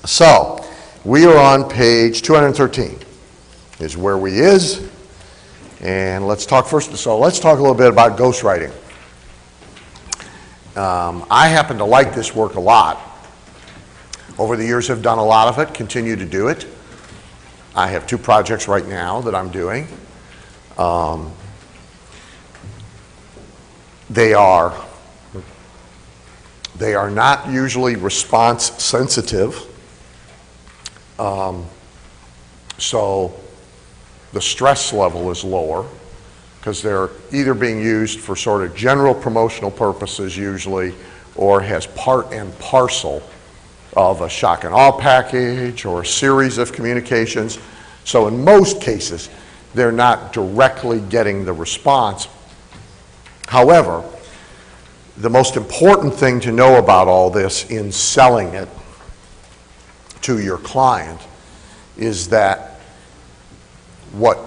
So, we are on page 213, is where we is. And let's talk first, so let's talk a little bit about ghostwriting. I happen to like this work a lot. Over the years have done a lot of it, continue to do it. I have 2 projects right now that I'm doing. They are not usually response sensitive. So the stress level is lower because they're either being used for sort of general promotional purposes usually, or has part and parcel of a shock and awe package or a series of communications. So in most cases, they're not directly getting the response. However, the most important thing to know about all this in selling it to your client is that what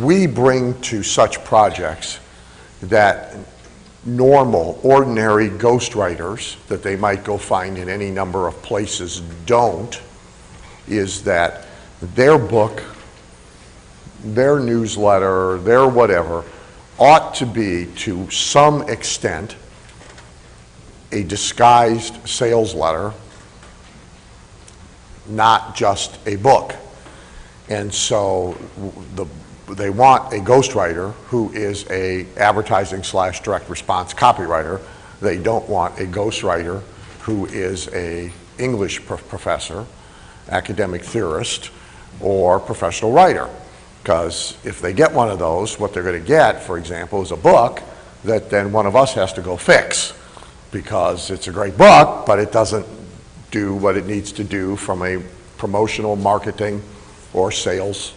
we bring to such projects that normal, ordinary ghostwriters that they might go find in any number of places don't, is that their book, their newsletter, their whatever, ought to be to some extent a disguised sales letter, not just a book. And so they want a ghostwriter who is a advertising / direct response copywriter. They don't want a ghostwriter who is a English professor, academic theorist, or professional writer. Because if they get one of those, what they're going to get, for example, is a book that then one of us has to go fix. Because it's a great book, but it doesn't do what it needs to do from a promotional, marketing, or sales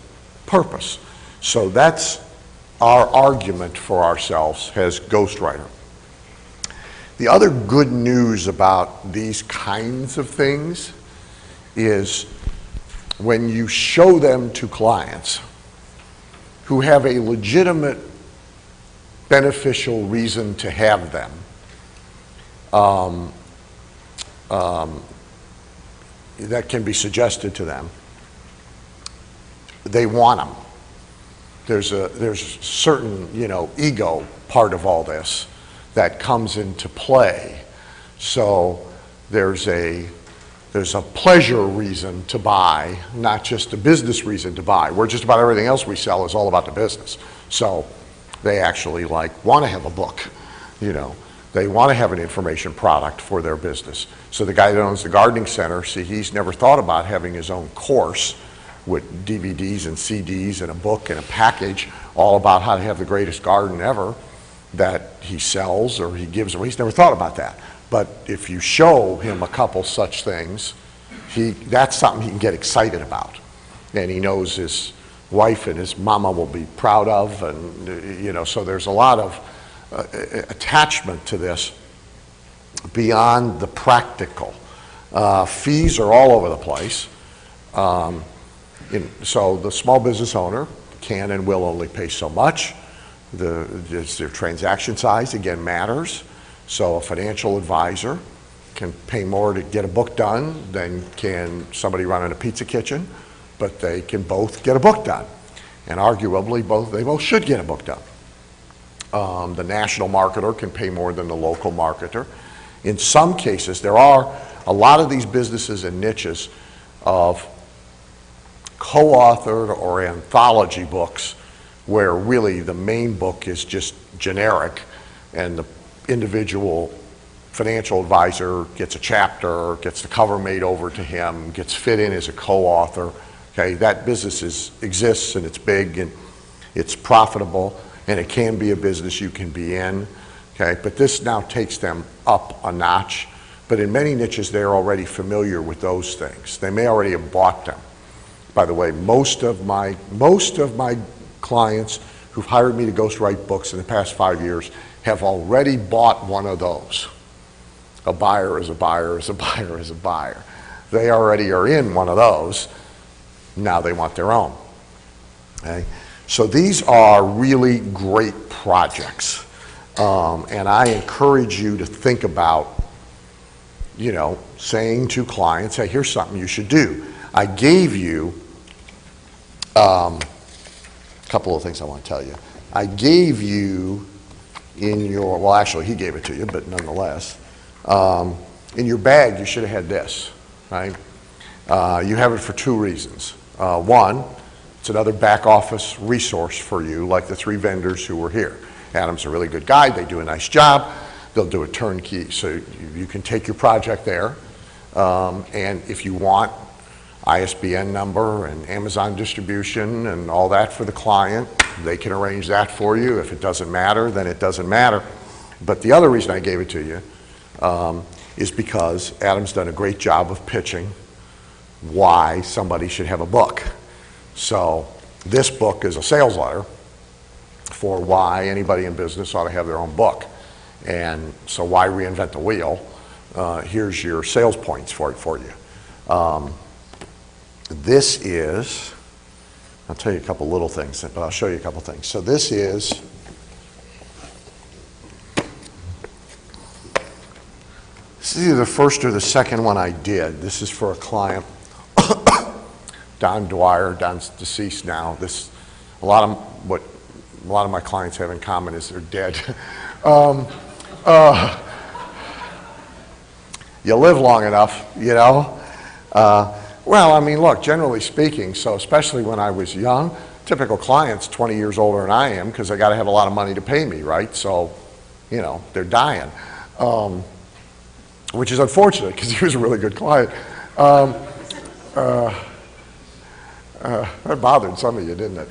purpose. So that's our argument for ourselves as ghostwriter. The other good news about these kinds of things is when you show them to clients who have a legitimate beneficial reason to have them, that can be suggested to them, they want them. There's a certain, ego part of all this that comes into play. So there's a pleasure reason to buy, not just a business reason to buy. Where just about everything else we sell is all about the business. So they actually want to have a book, They want to have an information product for their business. So the guy that owns the gardening center, he's never thought about having his own course with DVDs and CDs and a book and a package all about how to have the greatest garden ever that he sells or he gives away. He's never thought about that. But if you show him a couple such things, that's something he can get excited about. And he knows his wife and his mama will be proud of, and so there's a lot of attachment to this beyond the practical. Fees are all over the place. So the small business owner can and will only pay so much. Their transaction size, again, matters. So a financial advisor can pay more to get a book done than can somebody running a pizza kitchen, but they can both get a book done. And arguably, they both should get a book done. The national marketer can pay more than the local marketer. In some cases, there are a lot of these businesses and niches of co-authored or anthology books where really the main book is just generic and the individual financial advisor gets a chapter, gets the cover made over to him, gets fit in as a co-author. Okay, that business exists and it's big and it's profitable and it can be a business you can be in. Okay, but this now takes them up a notch. But in many niches, they're already familiar with those things. They may already have bought them. By the way, most of my clients who've hired me to ghostwrite books in the past 5 years have already bought one of those. A buyer is a buyer is a buyer is a buyer. They already are in one of those. Now they want their own. Okay? So these are really great projects. And I encourage you to think about you know, saying to clients, hey, here's something you should do. I gave you a couple of things I want to tell you. I gave you in your, well, actually, he gave it to you, but nonetheless, in your bag, you should have had this, right? You have it for two reasons. One, it's another back office resource for you, like the three vendors who were here. Adam's a really good guy. They do a nice job. They'll do a turnkey, so you can take your project there. And if you want ISBN number and Amazon distribution and all that for the client, they can arrange that for you. If it doesn't matter, then it doesn't matter. But the other reason I gave it to you is because Adam's done a great job of pitching why somebody should have a book. So this book is a sales letter for why anybody in business ought to have their own book. And so why reinvent the wheel? Here's your sales points for it for you. This is, I'll tell you a couple little things, but I'll show you a couple things. So this is, either the first or the second one I did. This is for a client, Don Dwyer. Don's deceased now. A lot of my clients have in common is they're dead. You live long enough, you know. Well, I mean, look, generally speaking, so especially when I was young, typical client's 20 years older than I am because they got to have a lot of money to pay me, right? So, you know, they're dying, which is unfortunate because he was a really good client. That bothered some of you, didn't it?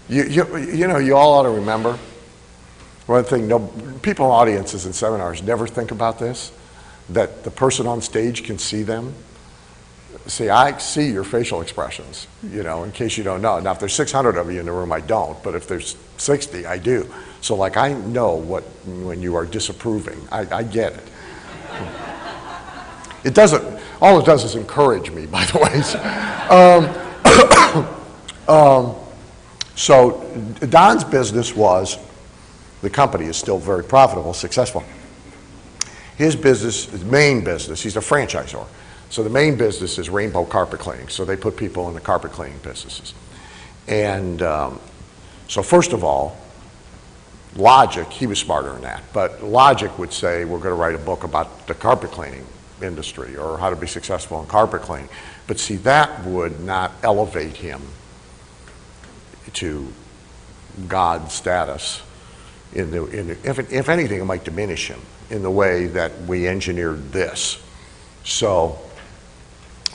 You know, you all ought to remember one thing, people in audiences and seminars never think about this, that the person on stage can see them. See, I see your facial expressions, you know, in case you don't know. Now, if there's 600 of you in the room, I don't, but if there's 60, I do. So, like, I know when you are disapproving. I get it. It doesn't, all it does is encourage me, by the way. So Don's business was, the company is still very profitable, successful. His business, his main business, he's a franchisor. So the main business is Rainbow Carpet Cleaning. So they put people in the carpet cleaning businesses. And so first of all, Logic, he was smarter than that, but Logic would say, we're going to write a book about the carpet cleaning industry or how to be successful in carpet cleaning. But see, that would not elevate him to God status. If anything, it might diminish him in the way that we engineered this. So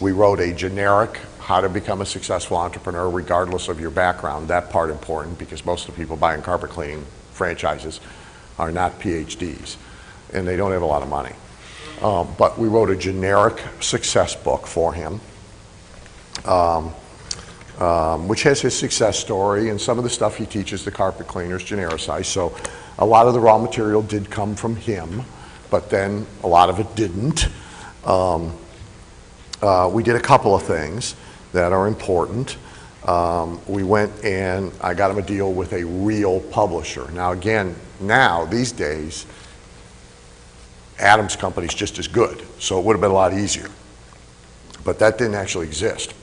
we wrote a generic how to become a successful entrepreneur regardless of your background. That part important because most of the people buying carpet cleaning franchises are not PhDs and they don't have a lot of money. But we wrote a generic success book for him, which has his success story and some of the stuff he teaches the carpet cleaners genericized. So a lot of the raw material did come from him, but then a lot of it didn't. We did a couple of things that are important. We went and I got him a deal with a real publisher. Now again, these days, Adam's company's just as good, so it would have been a lot easier. But that didn't actually exist.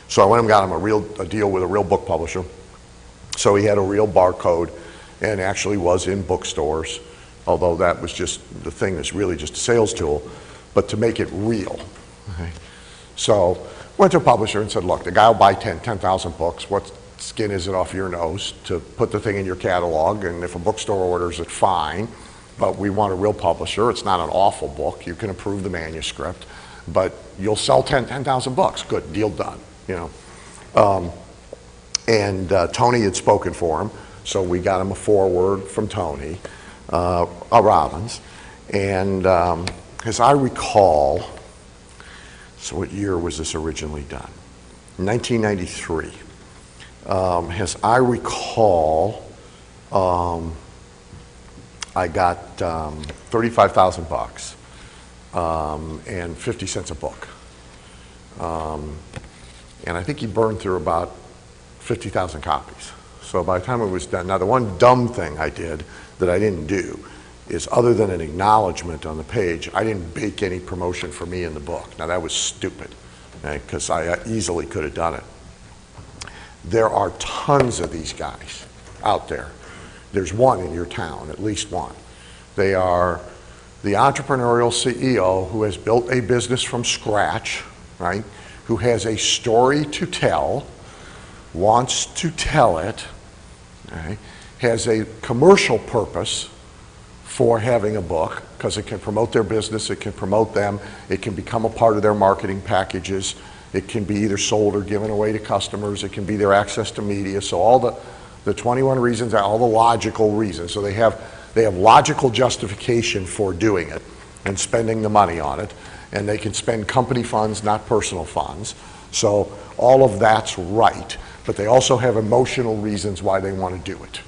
So I went and got him a deal with a real book publisher. So he had a real barcode and actually was in bookstores, although that was just the thing that's really just a sales tool, but to make it real. Okay. So went to a publisher and said, look, the guy will buy 10,000 books. What skin is it off your nose to put the thing in your catalog? And if a bookstore orders it, fine. But we want a real publisher. It's not an awful book. You can approve the manuscript, but you'll sell 10,000 books. Good, deal done. You know, Tony had spoken for him, so we got him a foreword from Tony Robbins, and as I recall, so what year was this originally done? 1993. As I recall, I got 35,000 bucks and 50 cents a book. And I think he burned through about 50,000 copies. So by the time it was done, now the one dumb thing I did that I didn't do is other than an acknowledgement on the page, I didn't bake any promotion for me in the book. Now that was stupid, because I easily could have done it. There are tons of these guys out there. There's one in your town, at least one. They are the entrepreneurial CEO who has built a business from scratch, right? Who has a story to tell, wants to tell it, right? Has a commercial purpose for having a book, because it can promote their business, it can promote them, it can become a part of their marketing packages, it can be either sold or given away to customers, it can be their access to media. So all the 21 reasons, all the logical reasons. So they have logical justification for doing it and spending the money on it, and they can spend company funds, not personal funds. So all of that's right, but they also have emotional reasons why they want to do it.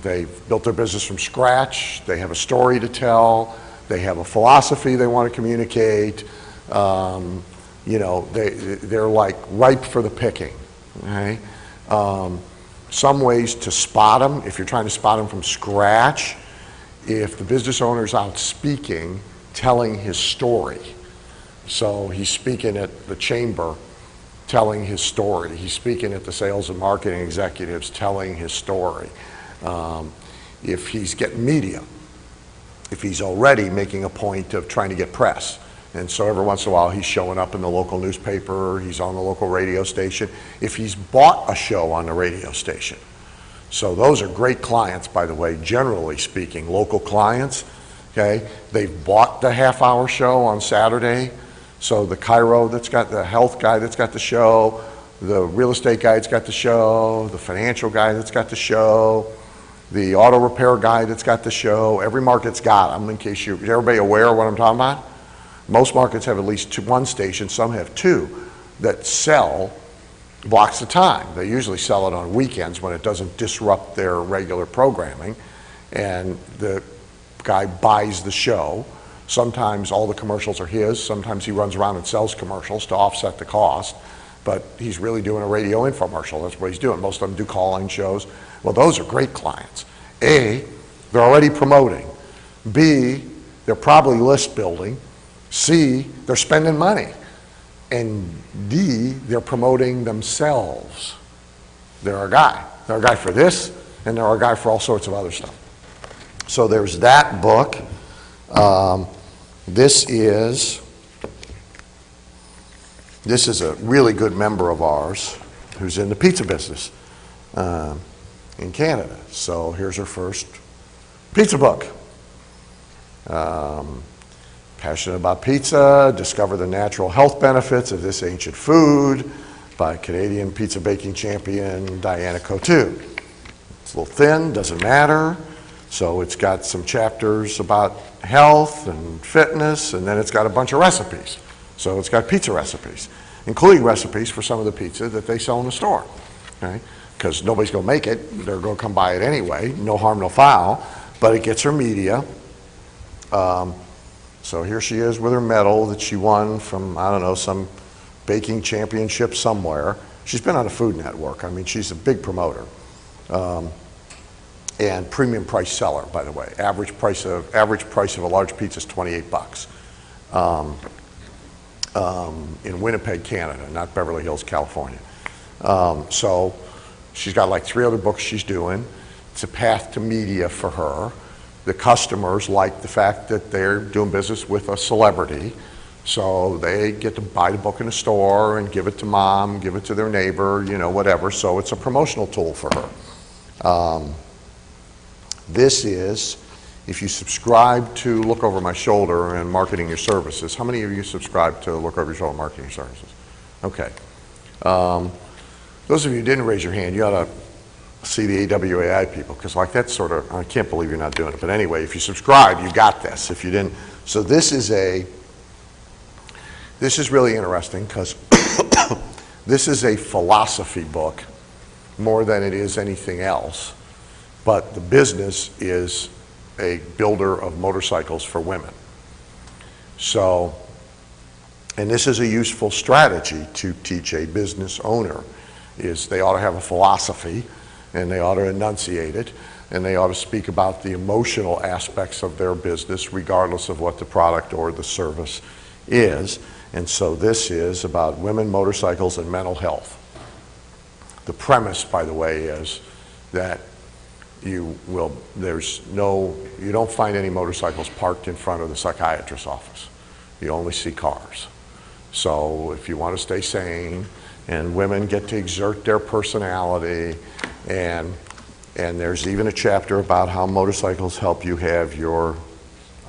They've built their business from scratch, they have a story to tell, they have a philosophy they want to communicate, you know, they're like ripe for the picking, okay? Some ways to spot them, if you're trying to spot them from scratch, if the business owner's out speaking, telling his story. So he's speaking at the chamber, telling his story. He's speaking at the sales and marketing executives, telling his story. If he's getting media, if he's already making a point of trying to get press. And so every once in a while he's showing up in the local newspaper, he's on the local radio station, if he's bought a show on the radio station. So those are great clients, by the way, generally speaking, local clients, okay? They've bought the half-hour show on Saturday, so the chiro that's got the health guy that's got the show, the real estate guy that's got the show, the financial guy that's got the show, the auto repair guy that's got the show, every market's got them, in case is everybody aware of what I'm talking about? Most markets have at least one station, some have two, that sell blocks of time. They usually sell it on weekends when it doesn't disrupt their regular programming, and the guy buys the show. Sometimes all the commercials are his, sometimes he runs around and sells commercials to offset the cost, but he's really doing a radio infomercial, that's what he's doing. Most of them do call-in shows. Well, those are great clients. A, they're already promoting. B, they're probably list building. C, they're spending money. And D, they're promoting themselves. They're a guy. They're a guy for this, and they're a guy for all sorts of other stuff. So there's that book. This is a really good member of ours who's in the pizza business in Canada. So here's her first pizza book. Passionate about pizza, discover the natural health benefits of this ancient food, by Canadian pizza baking champion Diana Coutu. It's a little thin, doesn't matter. So it's got some chapters about health and fitness, and then it's got a bunch of recipes. So it's got pizza recipes, including recipes for some of the pizza that they sell in the store, okay? Because nobody's gonna make it, they're gonna come buy it anyway, no harm, no foul, but it gets her media. So here she is with her medal that she won from, I don't know, some baking championship somewhere. She's been on the Food Network. I mean, she's a big promoter. And premium price seller, by the way. Average price of a large pizza is $28 in Winnipeg, Canada, not Beverly Hills, California. So she's got like 3 other books she's doing. It's a path to media for her. The customers like the fact that they're doing business with a celebrity, so they get to buy the book in the store and give it to mom, give it to their neighbor, you know, whatever. So it's a promotional tool for her. This is, if you subscribe to Look Over My Shoulder and Marketing Your Services, how many of you subscribe to Look Over Your Shoulder Marketing Your Services? Okay. Those of you who didn't raise your hand, you ought to see the AWAI people, because like that's sort of, I can't believe you're not doing it. But anyway, if you subscribe, you got this. If you didn't, so this is really interesting, because this is a philosophy book more than it is anything else. But the business is a builder of motorcycles for women. So, and this is a useful strategy to teach a business owner, is they ought to have a philosophy and they ought to enunciate it. and they ought to speak about the emotional aspects of their business regardless of what the product or the service is. And so this is about women, motorcycles, and mental health. The premise, by the way, is that you don't find any motorcycles parked in front of the psychiatrist's office. You only see cars. So if you want to stay sane, and women get to exert their personality, and there's even a chapter about how motorcycles help you have your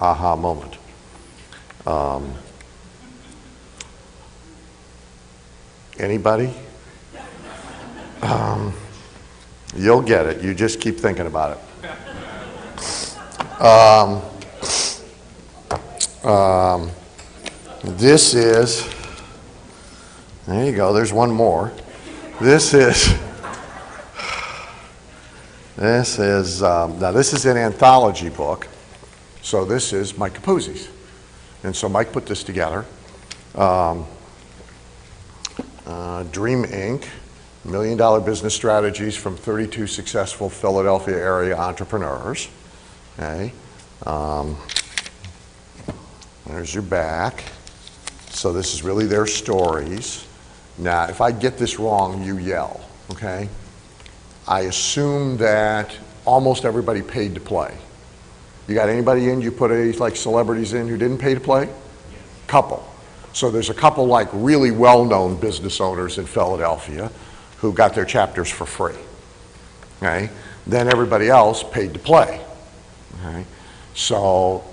aha moment. Anybody? You'll get it. You just keep thinking about it. This is, there you go, there's one more. This is now this is an anthology book. So this is Mike Capuzzi's. And so Mike put this together. Dream Inc., $1 Million Business Strategies from 32 Successful Philadelphia Area Entrepreneurs. Okay. There's your back. So this is really their stories. Now, if I get this wrong, you yell, okay? I assume that almost everybody paid to play. You got anybody in, you put any like celebrities in who didn't pay to play? Couple. So there's a couple like really well-known business owners in Philadelphia who got their chapters for free, okay? Then everybody else paid to play, okay? So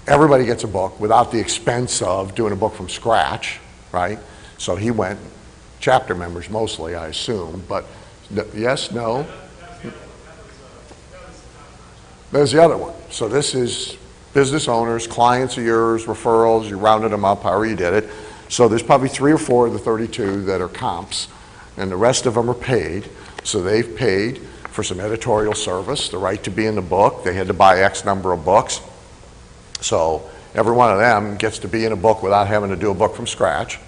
everybody gets a book without the expense of doing a book from scratch, right? So he went, chapter members mostly, I assume, but yes, no? There's the other one. So this is business owners, clients of yours, referrals, you rounded them up, however you did it. So there's probably 3 or 4 of the 32 that are comps, and the rest of them are paid. So they've paid for some editorial service, the right to be in the book. They had to buy X number of books. So every one of them gets to be in a book without having to do a book from scratch.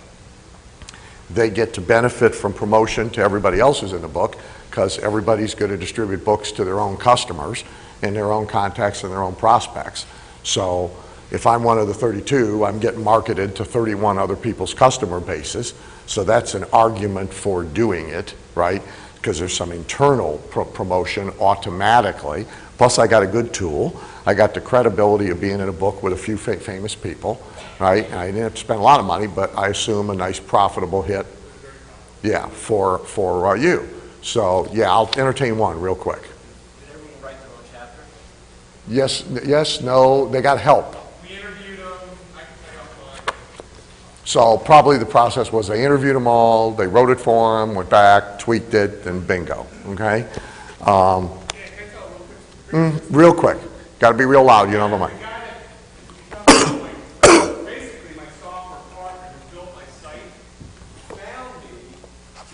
They get to benefit from promotion to everybody else who's in the book because everybody's going to distribute books to their own customers and their own contacts and their own prospects. So if I'm one of the 32, I'm getting marketed to 31 other people's customer bases. So that's an argument for doing it, right? Because there's some internal promotion automatically. Plus I got a good tool. I got the credibility of being in a book with a few famous people, right? And I didn't have to spend a lot of money, but I assume a nice profitable hit, yeah, for you. So yeah, I'll entertain one real quick. Did everyone write their own chapter? Yes, no, they got help. We interviewed them, I can tell you. So probably the process was they interviewed them all, they wrote it for them, went back, tweaked it, and bingo, okay? Real quick. Got to be real loud, you know what I mean? Basically, my software partner who built my site found me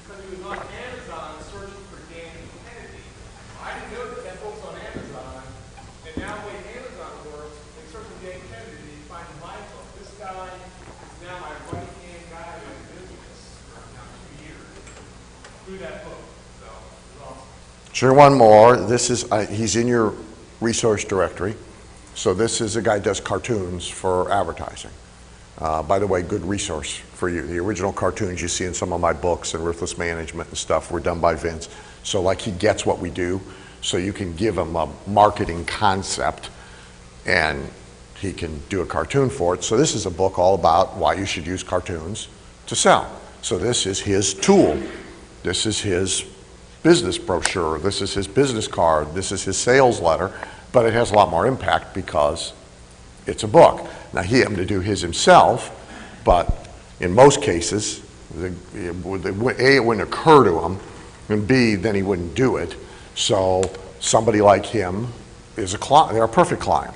because he was on Amazon searching for Dan Kennedy. I didn't know that book's on Amazon, and now the way Amazon works, they search for Dan Kennedy, they find my book. This guy is now my right-hand guy in business for now 2 years through that book. So it's awesome. Sure, one more. This is, he's in your resource directory. So this is a guy who does cartoons for advertising. By the way, good resource for you. The original cartoons you see in some of my books and Ruthless Management and stuff were done by Vince. So like he gets what we do, so you can give him a marketing concept and he can do a cartoon for it. So this is a book all about why you should use cartoons to sell. So this is his tool. This is his business brochure, this is his business card, this is his sales letter, but it has a lot more impact because it's a book. Now he happened to do his himself, but in most cases, A, it wouldn't occur to him, and B, then he wouldn't do it. So somebody like him is a client, they're a perfect client.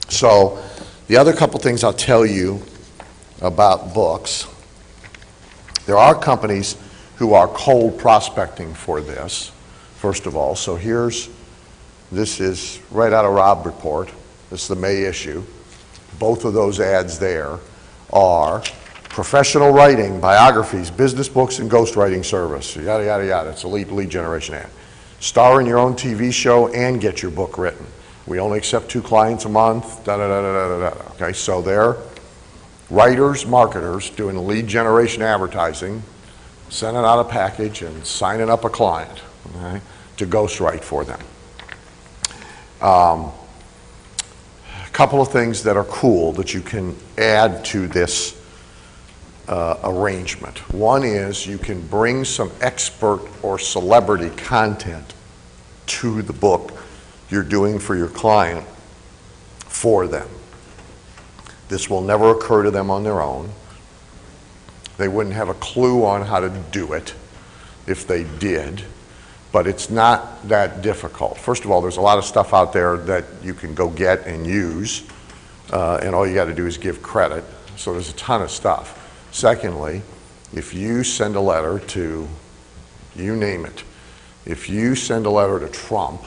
So the other couple things I'll tell you about books, there are companies who are cold prospecting for this, first of all. So this is right out of Robb Report. This is the May issue. Both of those ads there are professional writing, biographies, business books, and ghostwriting service, yada, yada, yada. It's a lead generation ad. star in your own TV show, and get your book written. We only accept 2 clients a month, da-da-da-da-da-da. Okay, so they're writers, marketers, doing lead generation advertising, sending out a package and signing up a client, okay, to ghostwrite for them. A couple of things that are cool that you can add to this arrangement. One is you can bring some expert or celebrity content to the book you're doing for your client for them. This will never occur to them on their own. They wouldn't have a clue on how to do it if they did, but it's not that difficult. First of all, there's a lot of stuff out there that you can go get and use, and all you got to do is give credit. So there's a ton of stuff. Secondly, if you send a letter to, you name it, if you send a letter to Trump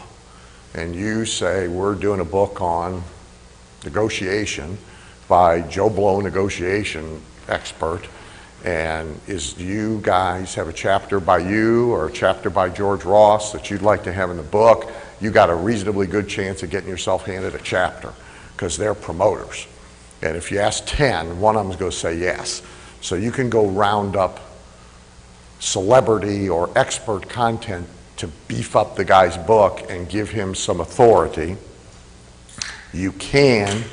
and you say, we're doing a book on negotiation by Joe Blow, negotiation expert, and you guys have a chapter by you or a chapter by George Ross that you'd like to have in the book, you got a reasonably good chance of getting yourself handed a chapter because they're promoters. And if you ask 10, one of them's going to say yes. So you can go round up celebrity or expert content to beef up the guy's book and give him some authority. You can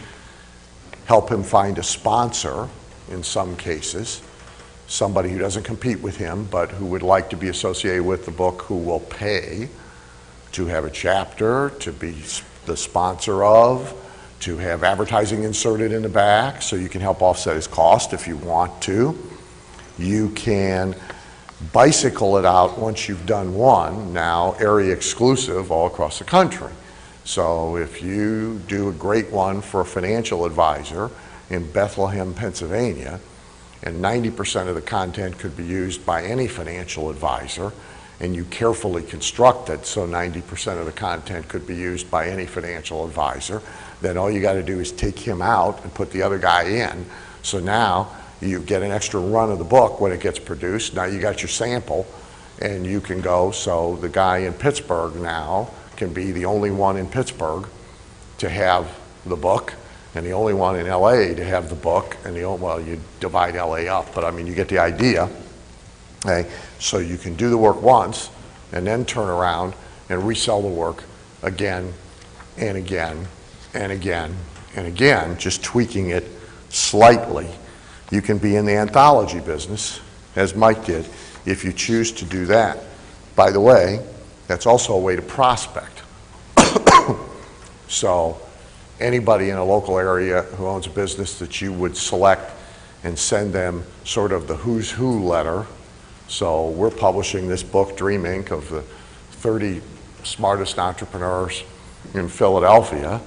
help him find a sponsor in some cases, somebody who doesn't compete with him but who would like to be associated with the book, who will pay to have a chapter, to be the sponsor of, to have advertising inserted in the back so you can help offset his cost if you want to. You can bicycle it out once you've done one, now area exclusive all across the country. So if you do a great one for a financial advisor in Bethlehem, Pennsylvania, and 90% of the content could be used by any financial advisor, and you carefully construct it so 90% of the content could be used by any financial advisor, then all you got to do is take him out and put the other guy in. So now you get an extra run of the book when it gets produced. Now you got your sample, and you can go, so the guy in Pittsburgh now can be the only one in Pittsburgh to have the book, and the only one in LA to have the book, and well, you divide LA up, but I mean, you get the idea. Okay? So you can do the work once, and then turn around and resell the work again and again and again and again, just tweaking it slightly. You can be in the anthology business, as Mike did, if you choose to do that. By the way, that's also a way to prospect. So anybody in a local area who owns a business that you would select and send them sort of the who's who letter. So we're publishing this book, Dream Inc., of the 30 smartest entrepreneurs in Philadelphia,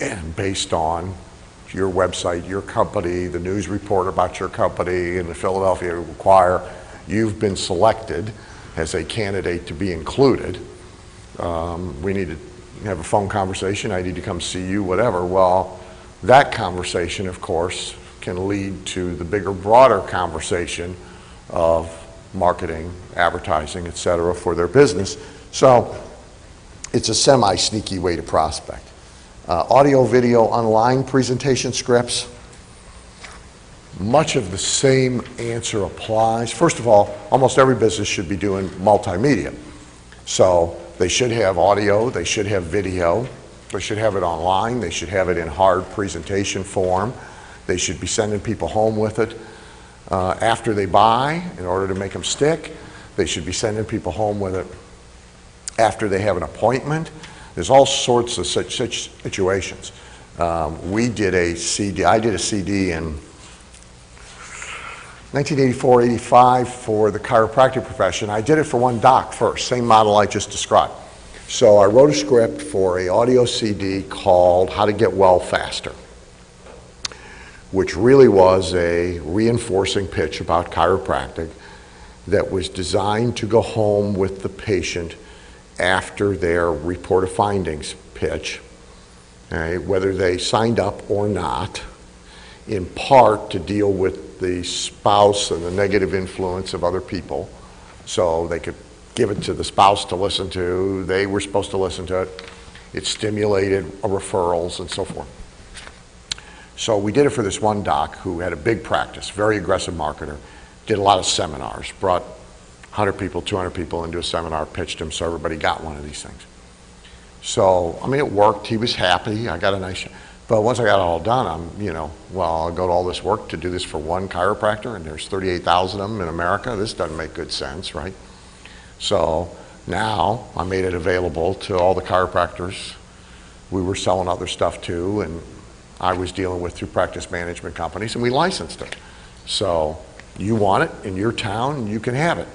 and based on your website, your company, the news report about your company, and the Philadelphia Inquirer, you've been selected as a candidate to be included. We need to have a phone conversation, I need to come see you, whatever. Well, that conversation, of course, can lead to the bigger, broader conversation of marketing, advertising, et cetera, for their business. So it's a semi-sneaky way to prospect. Audio, video, online presentation scripts, much of the same answer applies. First of all, almost every business should be doing multimedia. So they should have audio, they should have video, they should have it online, they should have it in hard presentation form, they should be sending people home with it after they buy in order to make them stick. They should be sending people home with it after they have an appointment. There's all sorts of such situations. We did a CD, I did a CD in 1984, 85 for the chiropractic profession. I did it for one doc first, same model I just described. So I wrote a script for an audio CD called How to Get Well Faster, which really was a reinforcing pitch about chiropractic that was designed to go home with the patient after their report of findings pitch, whether they signed up or not, in part to deal with the spouse and the negative influence of other people, so they could give it to the spouse to listen to. They were supposed to listen to it. It stimulated referrals and so forth. So we did it for this one doc who had a big practice, very aggressive marketer, did a lot of seminars, brought 100 people, 200 people into a seminar, pitched them so everybody got one of these things. So, I mean, it worked. He was happy. I got a nice, but once I got it all done, I'll go to all this work to do this for one chiropractor, and there's 38,000 of them in America. This doesn't make good sense, right? So now I made it available to all the chiropractors. We were selling other stuff too, and I was dealing with through practice management companies, and we licensed it. So you want it in your town, you can have it.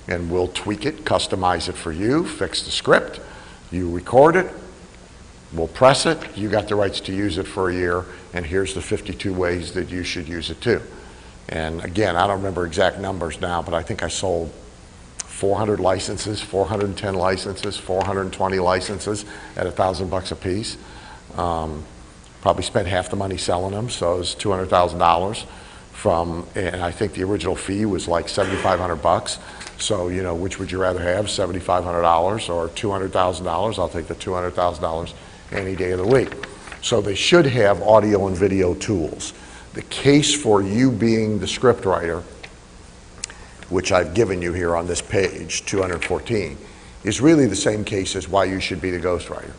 And we'll tweak it, customize it for you, fix the script, you record it, we'll press it, you got the rights to use it for a year, and here's the 52 ways that you should use it too. And again, I don't remember exact numbers now, but I think I sold 400 licenses, 410 licenses, 420 licenses at $1,000 a piece. Probably spent half the money selling them, so it was $200,000 and I think the original fee was like 7,500 bucks. So, which would you rather have, $7,500 or $200,000? I'll take the $200,000 any day of the week. So they should have audio and video tools. The case for you being the script writer, which I've given you here on this page, 214, is really the same case as why you should be the ghostwriter.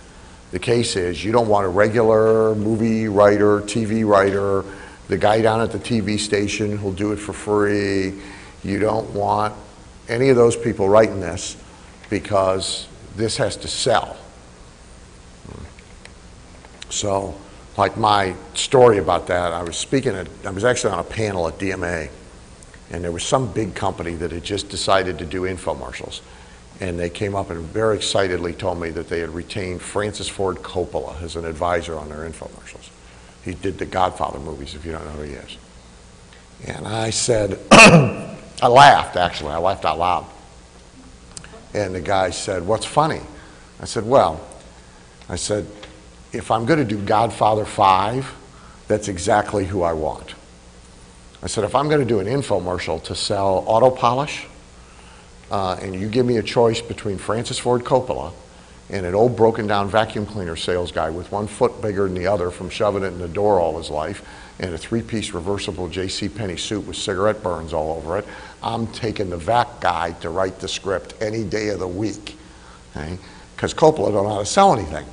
The case is you don't want a regular movie writer, TV writer, the guy down at the TV station who'll do it for free. You don't want any of those people writing this because this has to sell. So, like my story about that, I was actually on a panel at DMA, and there was some big company that had just decided to do infomercials. And they came up and very excitedly told me that they had retained Francis Ford Coppola as an advisor on their infomercials. He did the Godfather movies, if you don't know who he is. And I said, I laughed out loud. And the guy said, "What's funny?" I said, if I'm going to do Godfather 5, that's exactly who I want. I said, if I'm going to do an infomercial to sell auto polish, and you give me a choice between Francis Ford Coppola and an old broken down vacuum cleaner sales guy with one foot bigger than the other from shoving it in the door all his life, and a 3-piece reversible JCPenney suit with cigarette burns all over it, I'm taking the vac guy to write the script any day of the week. Because Coppola don't know how to sell anything.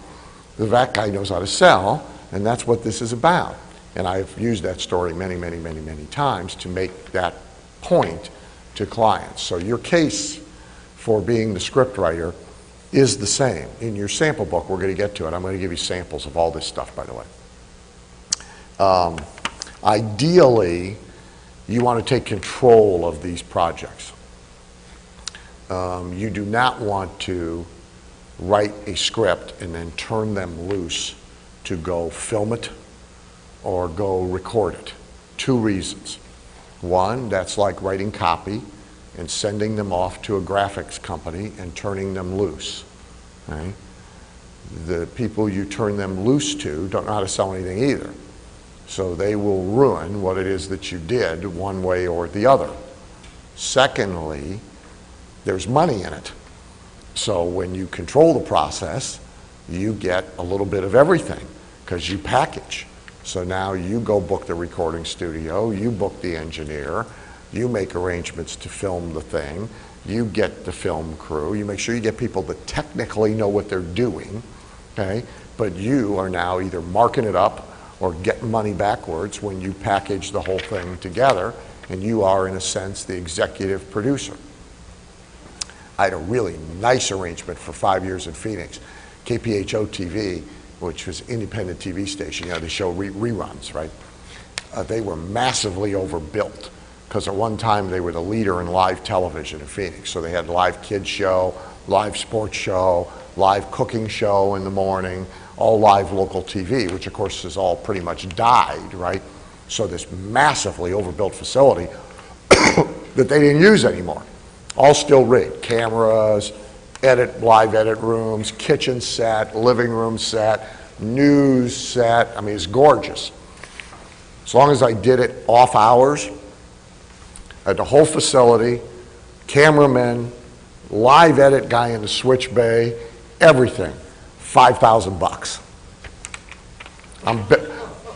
The vac guy knows how to sell, and that's what this is about. And I've used that story many, many, many, many times to make that point to clients. So your case for being the script writer is the same. In your sample book, we're going to get to it. I'm going to give you samples of all this stuff, by the way. Ideally, you want to take control of these projects. You do not want to write a script and then turn them loose to go film it or go record it. 2 reasons. One, that's like writing copy and sending them off to a graphics company and turning them loose. Right? The people you turn them loose to don't know how to sell anything either. So they will ruin what it is that you did one way or the other. Secondly, there's money in it. So when you control the process, you get a little bit of everything because you package. So now you go book the recording studio, you book the engineer, you make arrangements to film the thing, you get the film crew, you make sure you get people that technically know what they're doing, okay? But you are now either marking it up or getting money backwards when you package the whole thing together, and you are, in a sense, the executive producer. I had a really nice arrangement for 5 years in Phoenix. KPHO TV, which was an independent TV station, they show reruns, right? They were massively overbuilt because at one time they were the leader in live television in Phoenix. So they had live kids show, live sports show, live cooking show in the morning, all live local TV, which of course has all pretty much died, right? So this massively overbuilt facility that they didn't use anymore. All still rigged, cameras, live edit rooms, kitchen set, living room set, news set. I mean, it's gorgeous. As long as I did it off hours, at the whole facility, cameramen, live edit guy in the switch bay, everything, $5,000.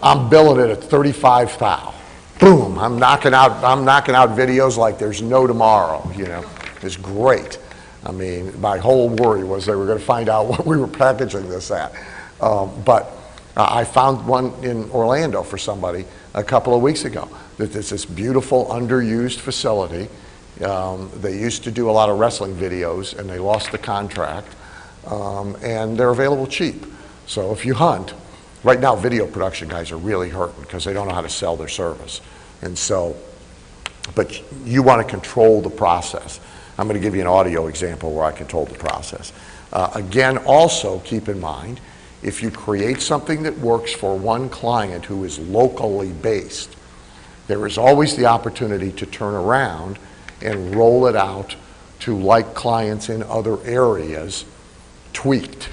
I'm billing it at 35 thou. Boom, I'm knocking out videos like there's no tomorrow, you know. It's great. I mean, my whole worry was they were going to find out what we were packaging this at. But I found one in Orlando for somebody a couple of weeks ago. That it's this beautiful underused facility. They used to do a lot of wrestling videos and they lost the contract. And they're available cheap. So if you hunt, right now video production guys are really hurting because they don't know how to sell their service. And so, but you want to control the process. I'm going to give you an audio example where I control the process. Again, also keep in mind, if you create something that works for one client who is locally based, there is always the opportunity to turn around and roll it out to like clients in other areas, tweaked.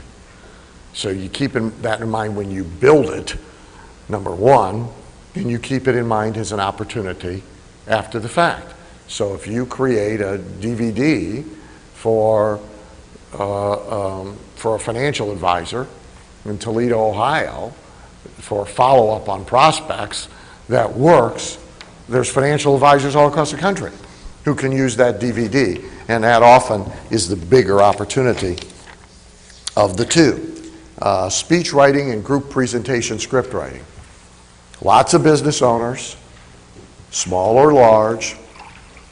So you keep that in mind when you build it, number one, and you keep it in mind as an opportunity after the fact. So if you create a DVD for a financial advisor in Toledo, Ohio, for follow-up on prospects that works, there's financial advisors all across the country who can use that DVD, and that often is the bigger opportunity of the two. Speech writing and group presentation script writing. Lots of business owners, small or large,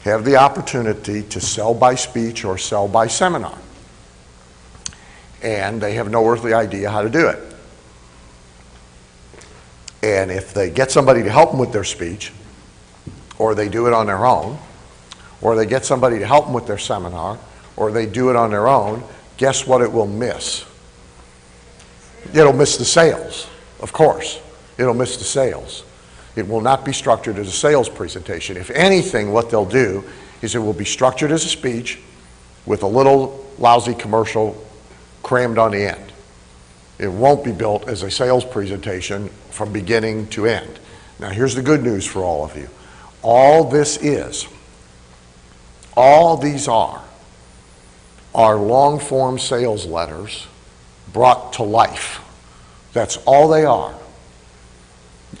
have the opportunity to sell by speech or sell by seminar. And they have no earthly idea how to do it. And if they get somebody to help them with their speech, or they do it on their own, or they get somebody to help them with their seminar, or they do it on their own, guess what it will miss? It'll miss the sales, of course. It'll miss the sales. It will not be structured as a sales presentation. If anything, what they'll do is it will be structured as a speech with a little lousy commercial crammed on the end. It won't be built as a sales presentation from beginning to end. Now here's the good news for all of you. All these are long form sales letters brought to life. That's all they are.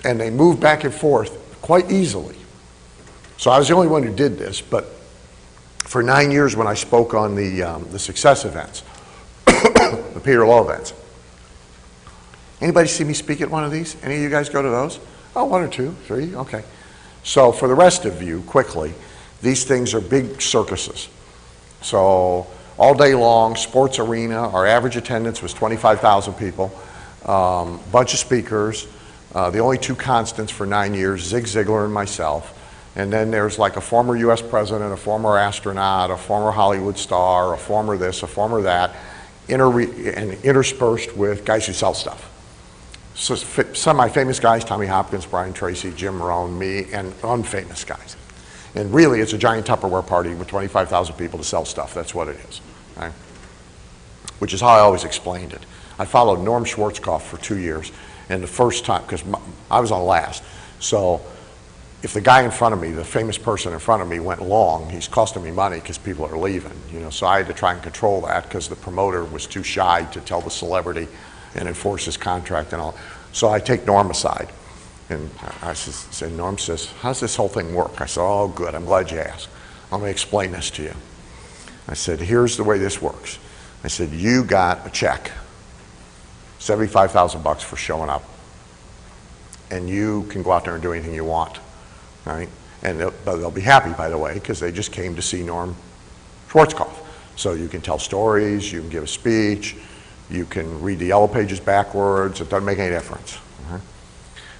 And they move back and forth quite easily. So I was the only one who did this, but for 9 years when I spoke on the success events, the Peter Lowe events, anybody see me speak at one of these? Any of you guys go to those? Oh, 1 or 2, 3, okay. So for the rest of you, quickly, these things are big circuses. So all day long, sports arena, our average attendance was 25,000 people, bunch of speakers. The only 2 constants for 9 years, Zig Ziglar and myself. And then there's like a former US president, a former astronaut, a former Hollywood star, a former this, a former that, and interspersed with guys who sell stuff. So some of my famous guys, Tommy Hopkins, Brian Tracy, Jim Rohn, me, and unfamous guys. And really, it's a giant Tupperware party with 25,000 people to sell stuff. That's what it is, right? Which is how I always explained it. I followed Norm Schwarzkopf for 2 years. And the first time, because I was on last, so if the guy in front of me, the famous person in front of me went long, he's costing me money because people are leaving, you know, so I had to try and control that because the promoter was too shy to tell the celebrity and enforce his contract and all. So I take Norm aside, and I said, Norm says, how's this whole thing work? I said, oh, good, I'm glad you asked. I'm going to explain this to you. I said, here's the way this works. I said, you got a check. $75,000 for showing up, and you can go out there and do anything you want, right? And they'll be happy, by the way, because they just came to see Norm Schwarzkopf. So you can tell stories, you can give a speech, you can read the yellow pages backwards. It doesn't make any difference.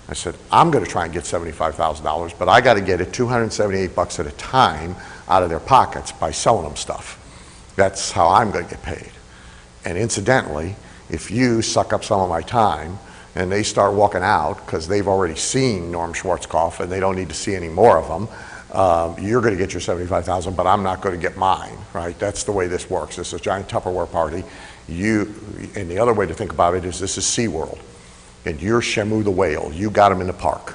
I said, I'm going to try and get $75,000, but I got to get it $278 at a time out of their pockets by selling them stuff. That's how I'm going to get paid. And incidentally, if you suck up some of my time and they start walking out because they've already seen Norm Schwarzkopf and they don't need to see any more of them, you're going to get your $75,000, but I'm not going to get mine, right? That's the way this works. This is a giant Tupperware party. And the other way to think about it is this is SeaWorld, and you're Shamu the whale. You got him in the park.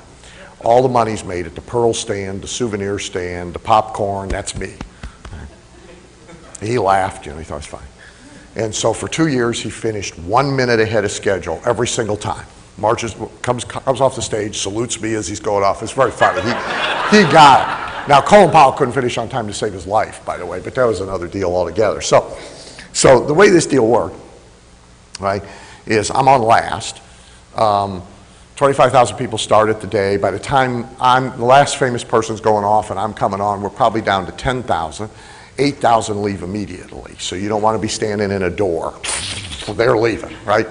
All the money's made at the pearl stand, the souvenir stand, the popcorn, that's me. He laughed, he thought it was funny. And so for 2 years, he finished 1 minute ahead of schedule every single time. Marches, comes off the stage, salutes me as he's going off. It's very funny. He got it. Now, Colin Powell couldn't finish on time to save his life, by the way, but that was another deal altogether. So the way this deal worked, right, is I'm on last. 25,000 people start at the day. By the time the last famous person's going off and I'm coming on, we're probably down to 10,000. 8,000 leave immediately. So you don't want to be standing in a door. They're leaving, right?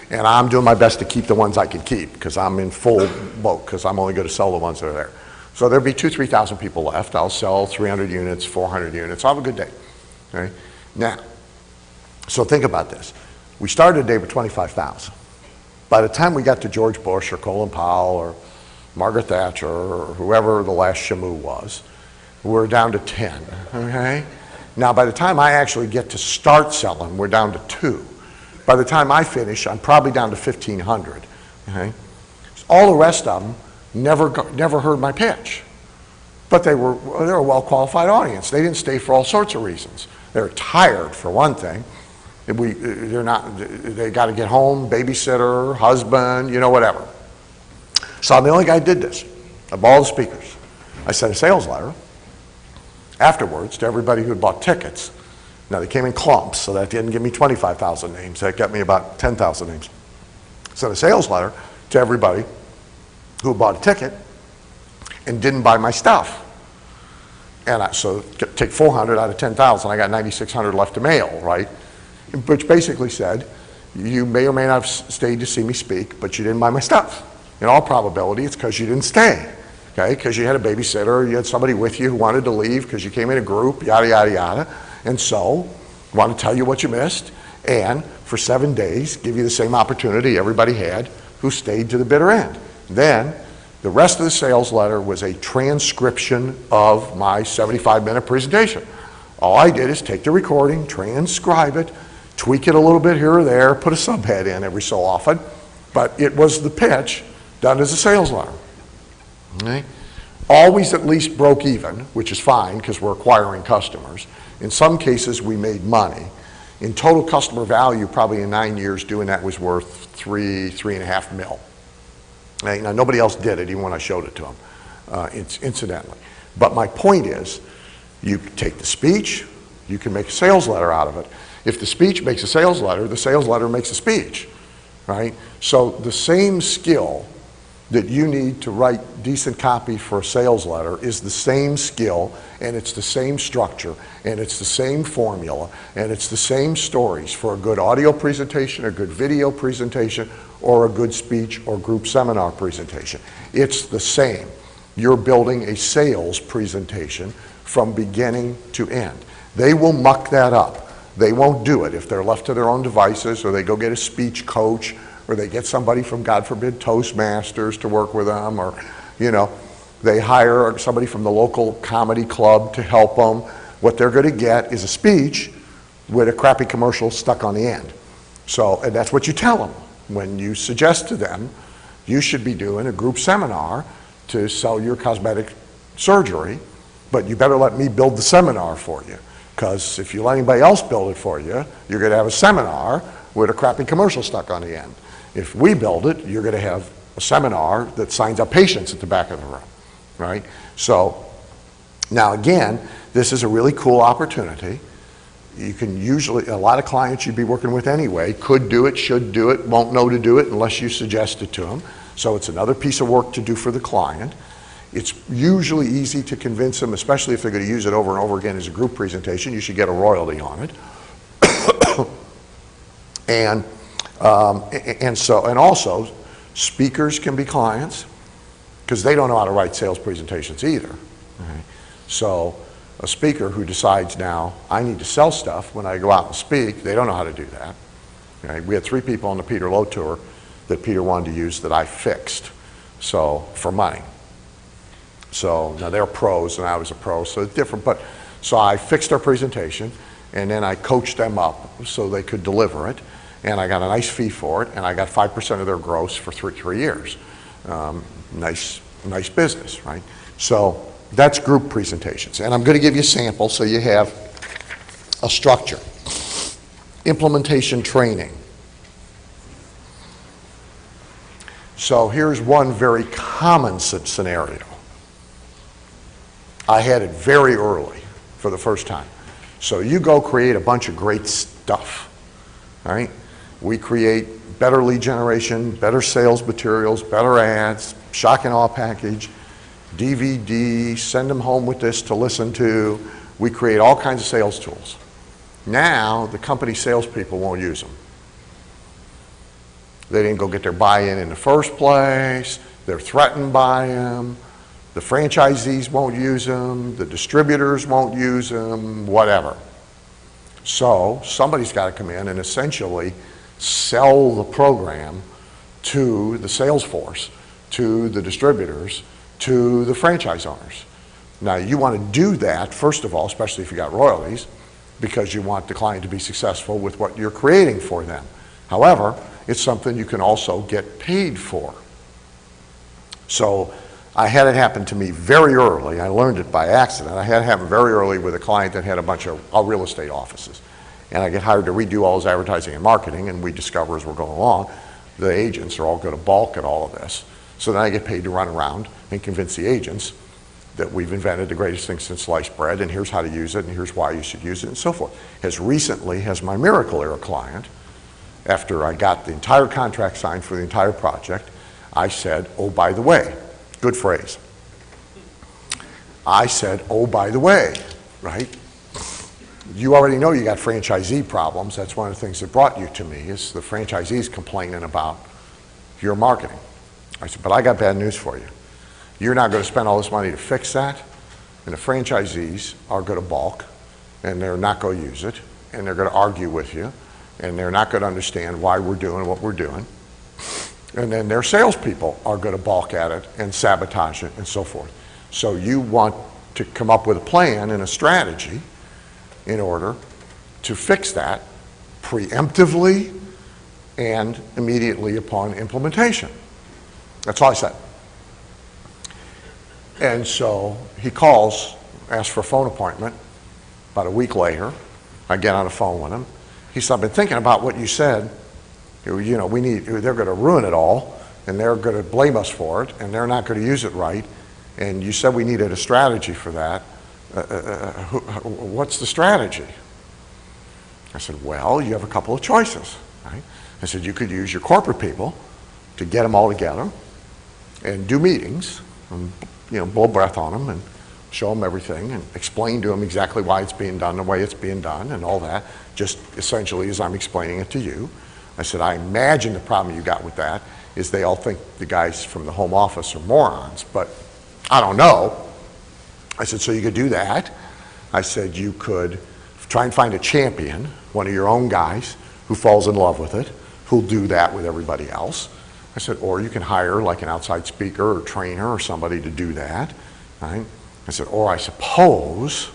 And I'm doing my best to keep the ones I can keep because I'm in full boat because I'm only going to sell the ones that are there. So there'll be 2,000 to 3,000 people left. I'll sell 300 units, 400 units. I'll have a good day. Okay? Now, so think about this. We started a day with 25,000. By the time we got to George Bush or Colin Powell or Margaret Thatcher or whoever the last Shamu was, we're down to 10, okay? Now, by the time I actually get to start selling, we're down to 2. By the time I finish, I'm probably down to 1,500, okay? All the rest of them never heard my pitch. But they were a well-qualified audience. They didn't stay for all sorts of reasons. They're tired, for one thing. They got to get home, babysitter, husband, whatever. So I'm the only guy who did this, of all the speakers. I sent a sales letter afterwards to everybody who had bought tickets. Now they came in clumps, so that didn't give me 25,000 names. That got me about 10,000 names. Sent a sales letter to everybody who bought a ticket and didn't buy my stuff. And so take 400 out of 10,000, I got 9,600 left to mail, right? Which basically said, you may or may not have stayed to see me speak, but you didn't buy my stuff. In all probability, it's because you didn't stay. Okay, because you had a babysitter, you had somebody with you who wanted to leave because you came in a group, yada, yada, yada. And so, I want to tell you what you missed, and for 7 days, give you the same opportunity everybody had who stayed to the bitter end. Then, the rest of the sales letter was a transcription of my 75-minute presentation. All I did is take the recording, transcribe it, tweak it a little bit here or there, put a subhead in every so often, but it was the pitch done as a sales letter. Okay. Always at least broke even, which is fine because we're acquiring customers. In some cases, we made money. In total customer value, probably in 9 years, doing that was worth $3.5 million. Okay. Now, nobody else did it, even when I showed it to them, incidentally. But my point is, you take the speech, you can make a sales letter out of it. If the speech makes a sales letter, the sales letter makes a speech, right? So the same skill that you need to write decent copy for a sales letter is the same skill, and it's the same structure, and it's the same formula, and it's the same stories for a good audio presentation, a good video presentation, or a good speech or group seminar presentation. It's the same. You're building a sales presentation from beginning to end. They will muck that up. They won't do it if they're left to their own devices, or they go get a speech coach, or they get somebody from, God forbid, Toastmasters to work with them, or, they hire somebody from the local comedy club to help them. What they're going to get is a speech with a crappy commercial stuck on the end. So, and that's what you tell them when you suggest to them, you should be doing a group seminar to sell your cosmetic surgery, but you better let me build the seminar for you. Because if you let anybody else build it for you, you're going to have a seminar with a crappy commercial stuck on the end. If we build it, you're going to have a seminar that signs up patients at the back of the room, right? So now again, this is a really cool opportunity. You can usually, a lot of clients you'd be working with anyway could do it, should do it, won't know to do it unless you suggest it to them. So it's another piece of work to do for the client. It's usually easy to convince them, especially if they're going to use it over and over again as a group presentation. You should get a royalty on it. And also, speakers can be clients because they don't know how to write sales presentations either. Okay? So a speaker who decides now, I need to sell stuff when I go out and speak, they don't know how to do that. Okay? We had 3 people on the Peter Lowe tour that Peter wanted to use that I fixed, so for money. So now they're pros and I was a pro, so it's different. But so I fixed their presentation and then I coached them up so they could deliver it. And I got a nice fee for it, and I got 5% of their gross for 3 years. Nice business, right? So that's group presentations. And I'm going to give you a sample so you have a structure. Implementation training. So here's one very common scenario. I had it very early for the first time. So you go create a bunch of great stuff, all right? We create better lead generation, better sales materials, better ads, shock and awe package, DVD, send them home with this to listen to. We create all kinds of sales tools. Now, the company salespeople won't use them. They didn't go get their buy-in in the first place. They're threatened by them. The franchisees won't use them. The distributors won't use them, whatever. So somebody's got to come in and essentially sell the program to the sales force, to the distributors, to the franchise owners. Now, you want to do that, first of all, especially if you got royalties, because you want the client to be successful with what you're creating for them. However, it's something you can also get paid for. So I had it happen to me very early. I learned it by accident. I had it happen very early with a client that had a bunch of real estate offices. And I get hired to redo all his advertising and marketing, and we discover as we're going along, the agents are all going to balk at all of this. So then I get paid to run around and convince the agents that we've invented the greatest thing since sliced bread, and here's how to use it, and here's why you should use it, and so forth. As recently as my Miracle Era client, after I got the entire contract signed for the entire project, I said, oh, by the way, good phrase. I said, oh, by the way, right? You already know you got franchisee problems. That's one of the things that brought you to me, is the franchisees complaining about your marketing. I said, but I got bad news for you. You're not going to spend all this money to fix that, and the franchisees are going to balk, and they're not going to use it, and they're going to argue with you, and they're not going to understand why we're doing what we're doing. And then their salespeople are going to balk at it and sabotage it and so forth. So you want to come up with a plan and a strategy in order to fix that preemptively and immediately upon implementation. That's all I said. And so he calls, asks for a phone appointment. About a week later, I get on the phone with him. He said, I've been thinking about what you said. You know, they're going to ruin it all, and they're going to blame us for it, and they're not going to use it right. And you said we needed a strategy for that. What's the strategy? I said, well, you have a couple of choices, right? I said, you could use your corporate people to get them all together and do meetings, and, you know, blow breath on them and show them everything and explain to them exactly why it's being done the way it's being done and all that, just essentially as I'm explaining it to you. I said, I imagine the problem you got with that is they all think the guys from the home office are morons, but I don't know. I said, so you could do that. I said, you could try and find a champion, one of your own guys who falls in love with it, who'll do that with everybody else. I said, or you can hire like an outside speaker or trainer or somebody to do that, right? I said, or I suppose,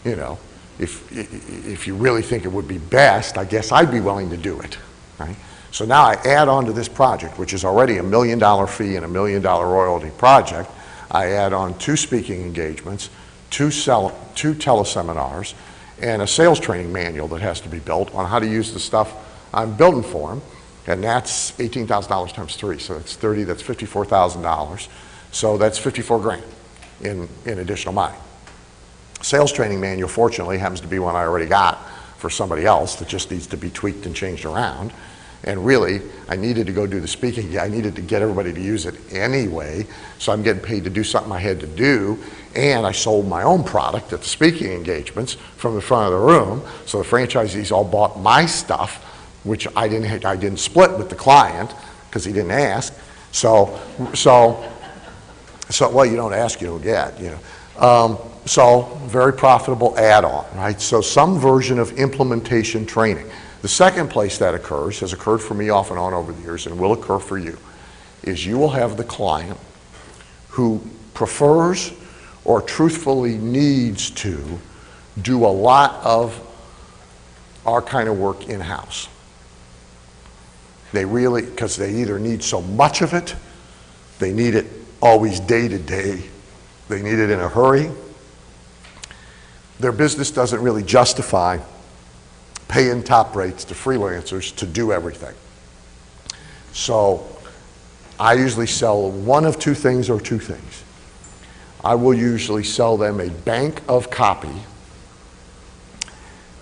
you know, if you really think it would be best, I guess I'd be willing to do it, right? So now I add on to this project, which is already $1 million fee and $1 million royalty project. I add on 2 speaking engagements, 2 teleseminars, and a sales training manual that has to be built on how to use the stuff I'm building for them. And that's $18,000 times 3, so that's 30, that's $54,000. So that's 54 grand in additional money. Sales training manual, fortunately, happens to be one I already got for somebody else that just needs to be tweaked and changed around. And really, I needed to go do the speaking. I needed to get everybody to use it anyway, so I'm getting paid to do something I had to do. And I sold my own product at the speaking engagements from the front of the room, so the franchisees all bought my stuff, which I didn't split with the client because he didn't ask. So well, you don't ask, you don't get, you know. So very profitable add-on, right? So some version of implementation training. The second place that occurs, has occurred for me off and on over the years and will occur for you, is you will have the client who prefers or truthfully needs to do a lot of our kind of work in-house. They really, because they either need so much of it, they need it always day to day, they need it in a hurry, their business doesn't really justify paying top rates to freelancers to do everything. So I usually sell one of two things or two things. I will usually sell them a bank of copy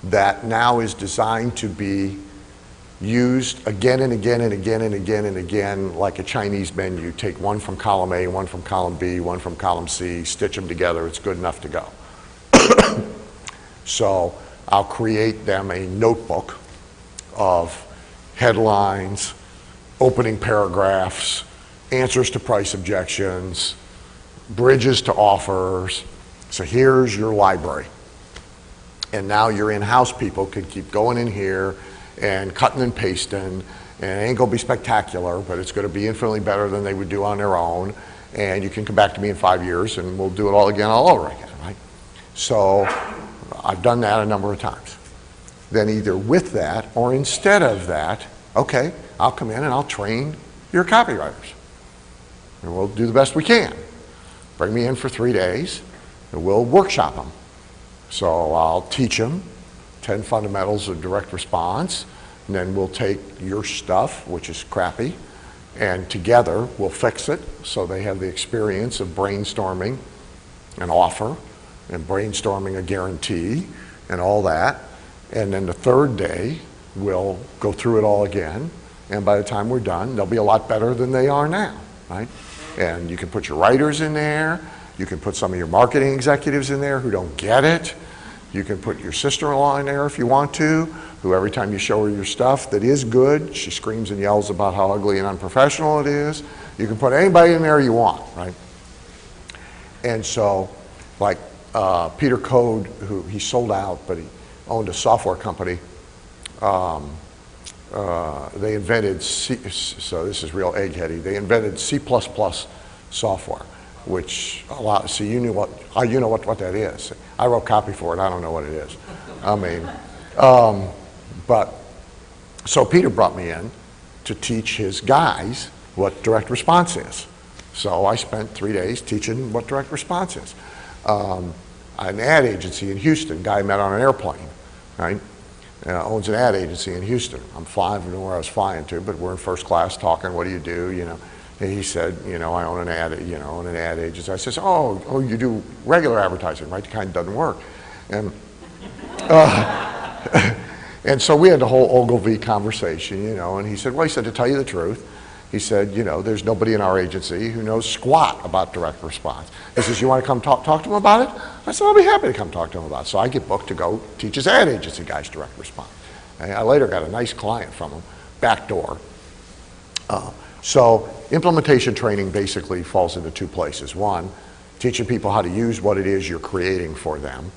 that now is designed to be used again and again and again and again and again, like a Chinese menu. Take one from column A, one from column B, one from column C, stitch them together, it's good enough to go. So I'll create them a notebook of headlines, opening paragraphs, answers to price objections, bridges to offers. So here's your library. And now your in-house people can keep going in here and cutting and pasting, and it ain't gonna be spectacular, but it's gonna be infinitely better than they would do on their own. And you can come back to me in 5 years and we'll do it all again, all over again, right? So I've done that a number of times. Then either with that or instead of that, okay, I'll come in and I'll train your copywriters. And we'll do the best we can. Bring me in for 3 days and we'll workshop them. So I'll teach them 10 fundamentals of direct response, and then we'll take your stuff, which is crappy, and together we'll fix it so they have the experience of brainstorming an offer and brainstorming a guarantee and all that. And then the third day, we'll go through it all again, and by the time we're done, they'll be a lot better than they are now, right? And you can put your writers in there, you can put some of your marketing executives in there who don't get it. You can put your sister-in-law in there if you want to, who every time you show her your stuff that is good, she screams and yells about how ugly and unprofessional it is. You can put anybody in there you want, right? And so, like Peter Code, who he sold out, but he owned a software company. They invented so this is real eggheady. They invented C++ software, which allows, so you know what that is. I wrote copy for it, I don't know what it is. I mean, but, so Peter brought me in to teach his guys what direct response is. So I spent 3 days teaching what direct response is. An ad agency in Houston, guy I met on an airplane, right? Owns an ad agency in Houston. I'm flying from where I was flying to, but we're in first class talking, what do you do, you know? And he said, you know, I own an ad agency. I says, oh, you do regular advertising, right? The kind that doesn't work. And, and so we had the whole Ogilvy conversation, you know, and he said, well, he said, to tell you the truth, he said, you know, there's nobody in our agency who knows squat about direct response. He says, you want to come talk to him about it? I said, I'll be happy to come talk to him about it. So I get booked to go teach his ad agency guys direct response. And I later got a nice client from him, backdoor. So implementation training basically falls into two places. One, teaching people how to use what it is you're creating for them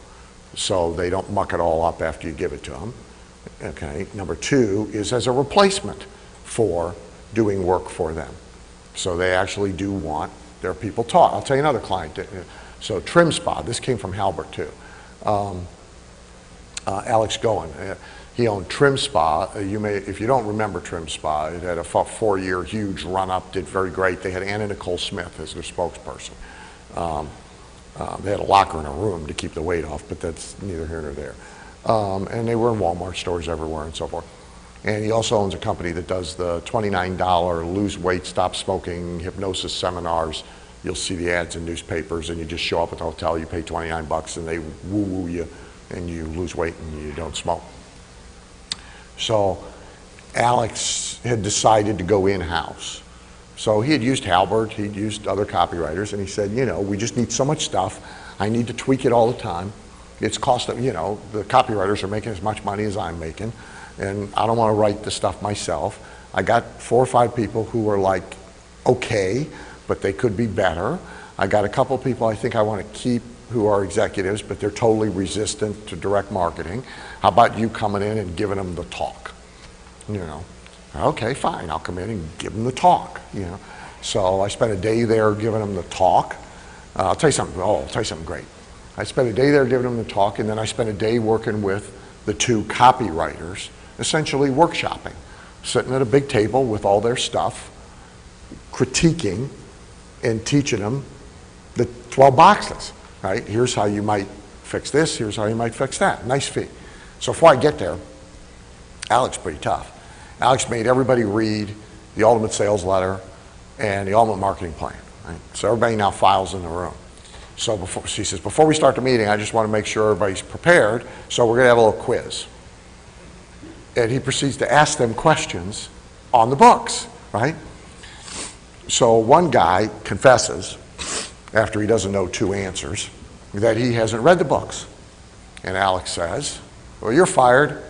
so they don't muck it all up after you give it to them. Okay. Number two is as a replacement for doing work for them. So they actually do want their people taught. I'll tell you another client. So Trim Spa, this came from Halbert too. Alex Goen. He owned Trim Spa. If you don't remember Trim Spa, it had a 4-year huge run-up, did very great. They had Anna Nicole Smith as their spokesperson. They had a locker in a room to keep the weight off, but that's neither here nor there. And they were in Walmart stores everywhere and so forth. And he also owns a company that does the $29 lose weight, stop smoking, hypnosis seminars. You'll see the ads in newspapers, and you just show up at the hotel, you pay $29 and they woo-woo you, and you lose weight and you don't smoke. So Alex had decided to go in-house. So he had used Halbert, he'd used other copywriters, and he said, you know, we just need so much stuff. I need to tweak it all the time. It's costing, you know, the copywriters are making as much money as I'm making, and I don't want to write the stuff myself. I got 4 or 5 people who were like, okay, but they could be better. I got a couple people I think I want to keep who are executives, but they're totally resistant to direct marketing. How about you coming in and giving them the talk? You know, okay, fine, I'll come in and give them the talk, you know. So I spent a day there giving them the talk. I'll tell you something great. I spent a day there giving them the talk, and then I spent a day working with the 2 copywriters, essentially workshopping, sitting at a big table with all their stuff, critiquing and teaching them the 12 boxes, right? Here's how you might fix this, here's how you might fix that. Nice fee. So before I get there, Alex pretty tough. Alex made everybody read the ultimate sales letter and the ultimate marketing plan. Right? So everybody now files in the room. So she says, before we start the meeting, I just want to make sure everybody's prepared, so we're going to have a little quiz. And he proceeds to ask them questions on the books, right? So one guy confesses, after he doesn't know two answers, that he hasn't read the books. And Alex says, well, you're fired.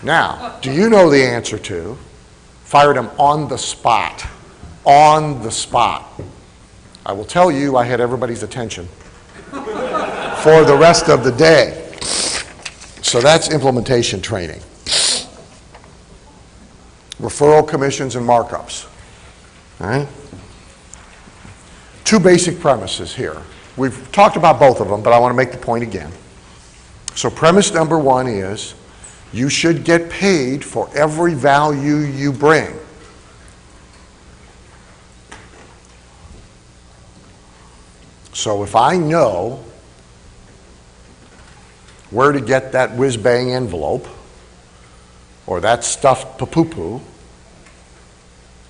Now, do you know the answer to? Fired him on the spot. On the spot. I will tell you, I had everybody's attention for the rest of the day. So that's implementation training. Referral commissions and markups. All right? Two basic premises here. We've talked about both of them, but I want to make the point again. So premise number one is you should get paid for every value you bring. So if I know where to get that whiz-bang envelope or that stuffed papoo,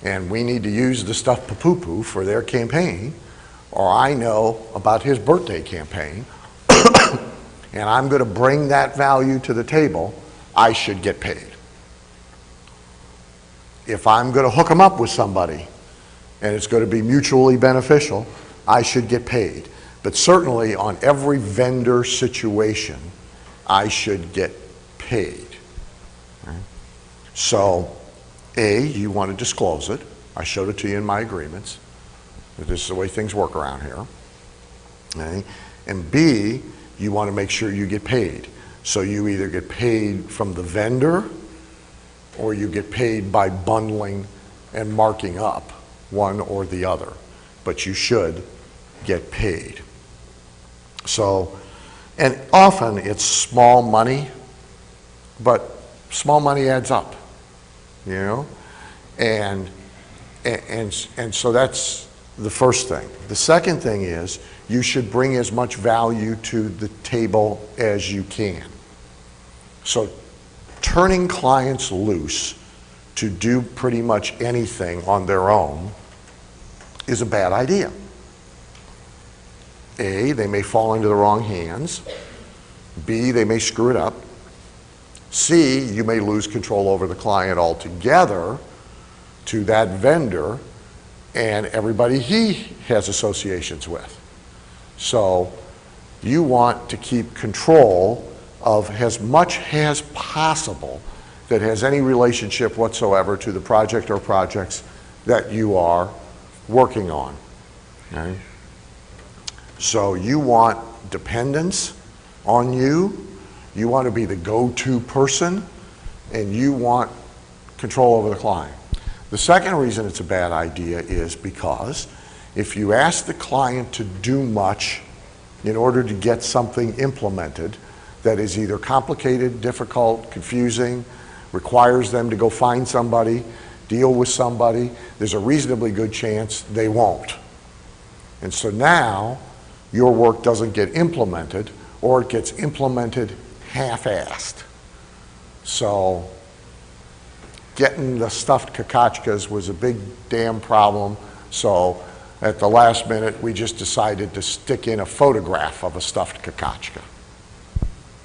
and we need to use the stuffed papoo for their campaign, or I know about his birthday campaign, and I'm going to bring that value to the table, I should get paid. If I'm going to hook them up with somebody and it's going to be mutually beneficial, I should get paid. But certainly on every vendor situation, I should get paid. Right? So, A, you want to disclose it. I showed it to you in my agreements. This is the way things work around here. Okay? And B, you want to make sure you get paid. So you either get paid from the vendor or you get paid by bundling and marking up one or the other. But you should get paid. So, and often it's small money, but small money adds up, you know? And so that's the first thing. The second thing is you should bring as much value to the table as you can. So turning clients loose to do pretty much anything on their own is a bad idea. A, they may fall into the wrong hands. B, they may screw it up. C, you may lose control over the client altogether to that vendor and everybody he has associations with. So you want to keep control of as much as possible that has any relationship whatsoever to the project or projects that you are working on. Okay? So you want dependence on you, you want to be the go-to person, and you want control over the client. The second reason it's a bad idea is because if you ask the client to do much in order to get something implemented that is either complicated, difficult, confusing, requires them to go find somebody, deal with somebody, there's a reasonably good chance they won't. And so now your work doesn't get implemented, or it gets implemented half-assed. So getting the stuffed kakachkas was a big damn problem. So at the last minute, we just decided to stick in a photograph of a stuffed kakachka.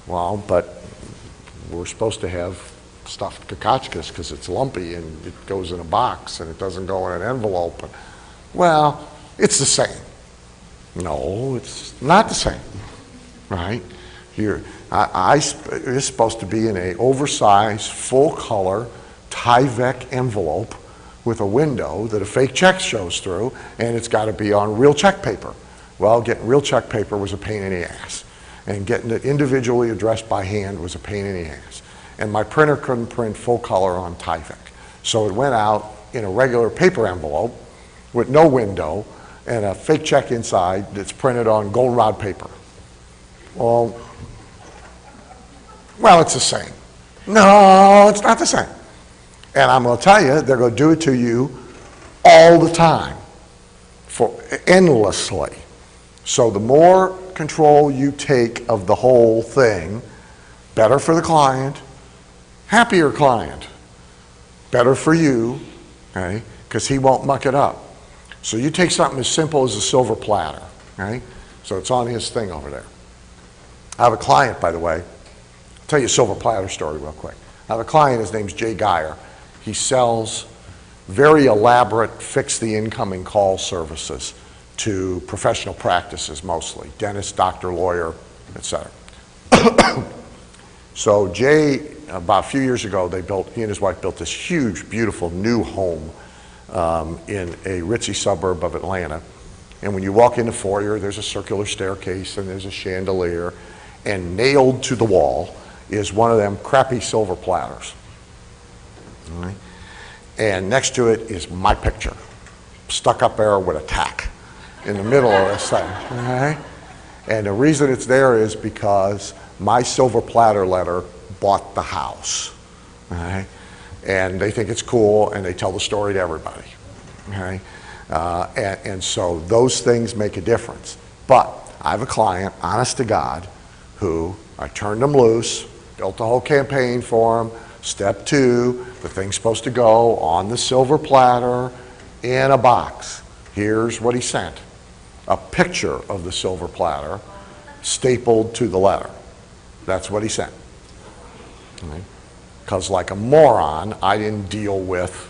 Well, but we're supposed to have stuffed kakachkas because it's lumpy and it goes in a box and it doesn't go in an envelope. Well, it's the same. No, it's not the same, right? Here, it's supposed to be in an oversized, full-color Tyvek envelope with a window that a fake check shows through, and it's got to be on real check paper. Well, getting real check paper was a pain in the ass, and getting it individually addressed by hand was a pain in the ass. And my printer couldn't print full color on Tyvek, so it went out in a regular paper envelope with no window and a fake check inside that's printed on goldenrod paper. Well, it's the same. No, it's not the same. And I'm going to tell you, they're going to do it to you all the time, endlessly. So the more control you take of the whole thing, better for the client, happier client, better for you, okay, because he won't muck it up. So you take something as simple as a silver platter, right? So it's on his thing over there. I have a client, by the way. I'll tell you a silver platter story real quick. I have a client, his name's Jay Geyer. He sells very elaborate fix-the-incoming call services to professional practices mostly, dentist, doctor, lawyer, etc. So Jay, about a few years ago, he and his wife built this huge, beautiful new home in a ritzy suburb of Atlanta. And when you walk in the foyer, there's a circular staircase and there's a chandelier, and nailed to the wall is one of them crappy silver platters. All right? And next to it is my picture, stuck up there with a tack in the middle of this thing. All right? And the reason it's there is because my silver platter letter bought the house. All right? And they think it's cool, and they tell the story to everybody. Okay? And so those things make a difference. But I have a client, honest to God, who I turned him loose, built the whole campaign for him. Step 2, the thing's supposed to go on the silver platter in a box. Here's what he sent. A picture of the silver platter stapled to the letter. That's what he sent. Because like a moron, I didn't deal with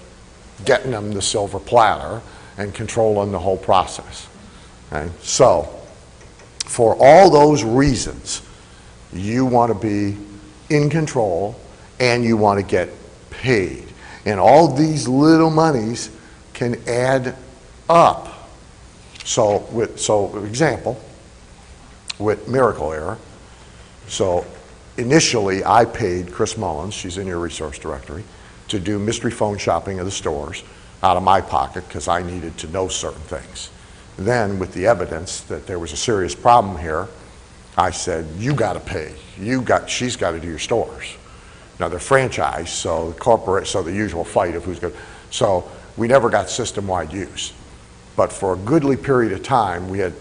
getting them the silver platter and controlling the whole process. Okay? So, for all those reasons, you want to be in control and you want to get paid. And all these little monies can add up. So, example, with Miracle Air, so initially I paid Chris Mullins, she's in your resource directory, to do mystery phone shopping of the stores out of my pocket because I needed to know certain things. Then with the evidence that there was a serious problem here, I said, you got to pay. She's got to do your stores. Now they're franchised, so the usual fight of who's good. So we never got system-wide use. But for a goodly period of time, we had,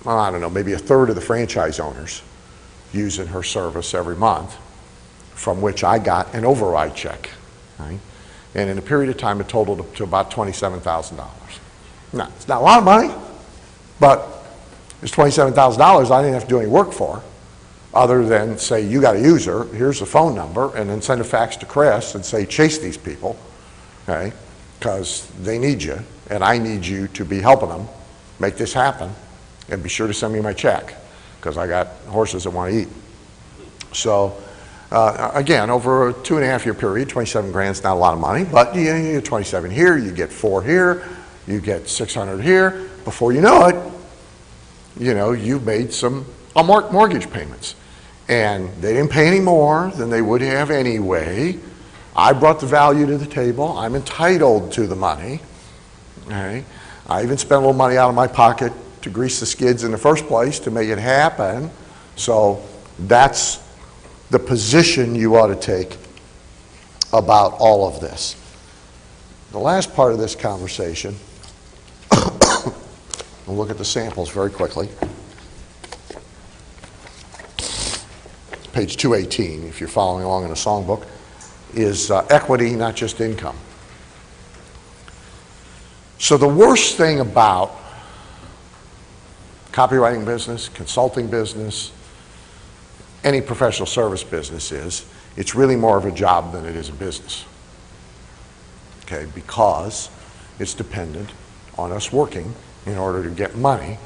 well, I don't know, maybe a third of the franchise owners using her service every month, from which I got an override check. Right? And in a period of time, it totaled to about $27,000. Now, it's not a lot of money, but it's $27,000 I didn't have to do any work for, other than say, you got a user, here's the phone number, and then send a fax to Chris and say, chase these people, okay? Because they need you, and I need you to be helping them make this happen, and be sure to send me my check, because I got horses that want to eat. So, again, over a 2.5-year period, 27 grand's not a lot of money, but you get 27 here, you get 4 here, you get 600 here. Before you know it, you've made some mortgage payments. And they didn't pay any more than they would have anyway. I brought the value to the table. I'm entitled to the money. Okay? I even spent a little money out of my pocket to grease the skids in the first place to make it happen. So that's the position you ought to take about all of this. The last part of this conversation, we'll look at the samples very quickly. Page 218, if you're following along in a songbook, is equity, not just income. So the worst thing about copywriting business, consulting business, any professional service business is, it's really more of a job than it is a business. Okay, because it's dependent on us working in order to get money,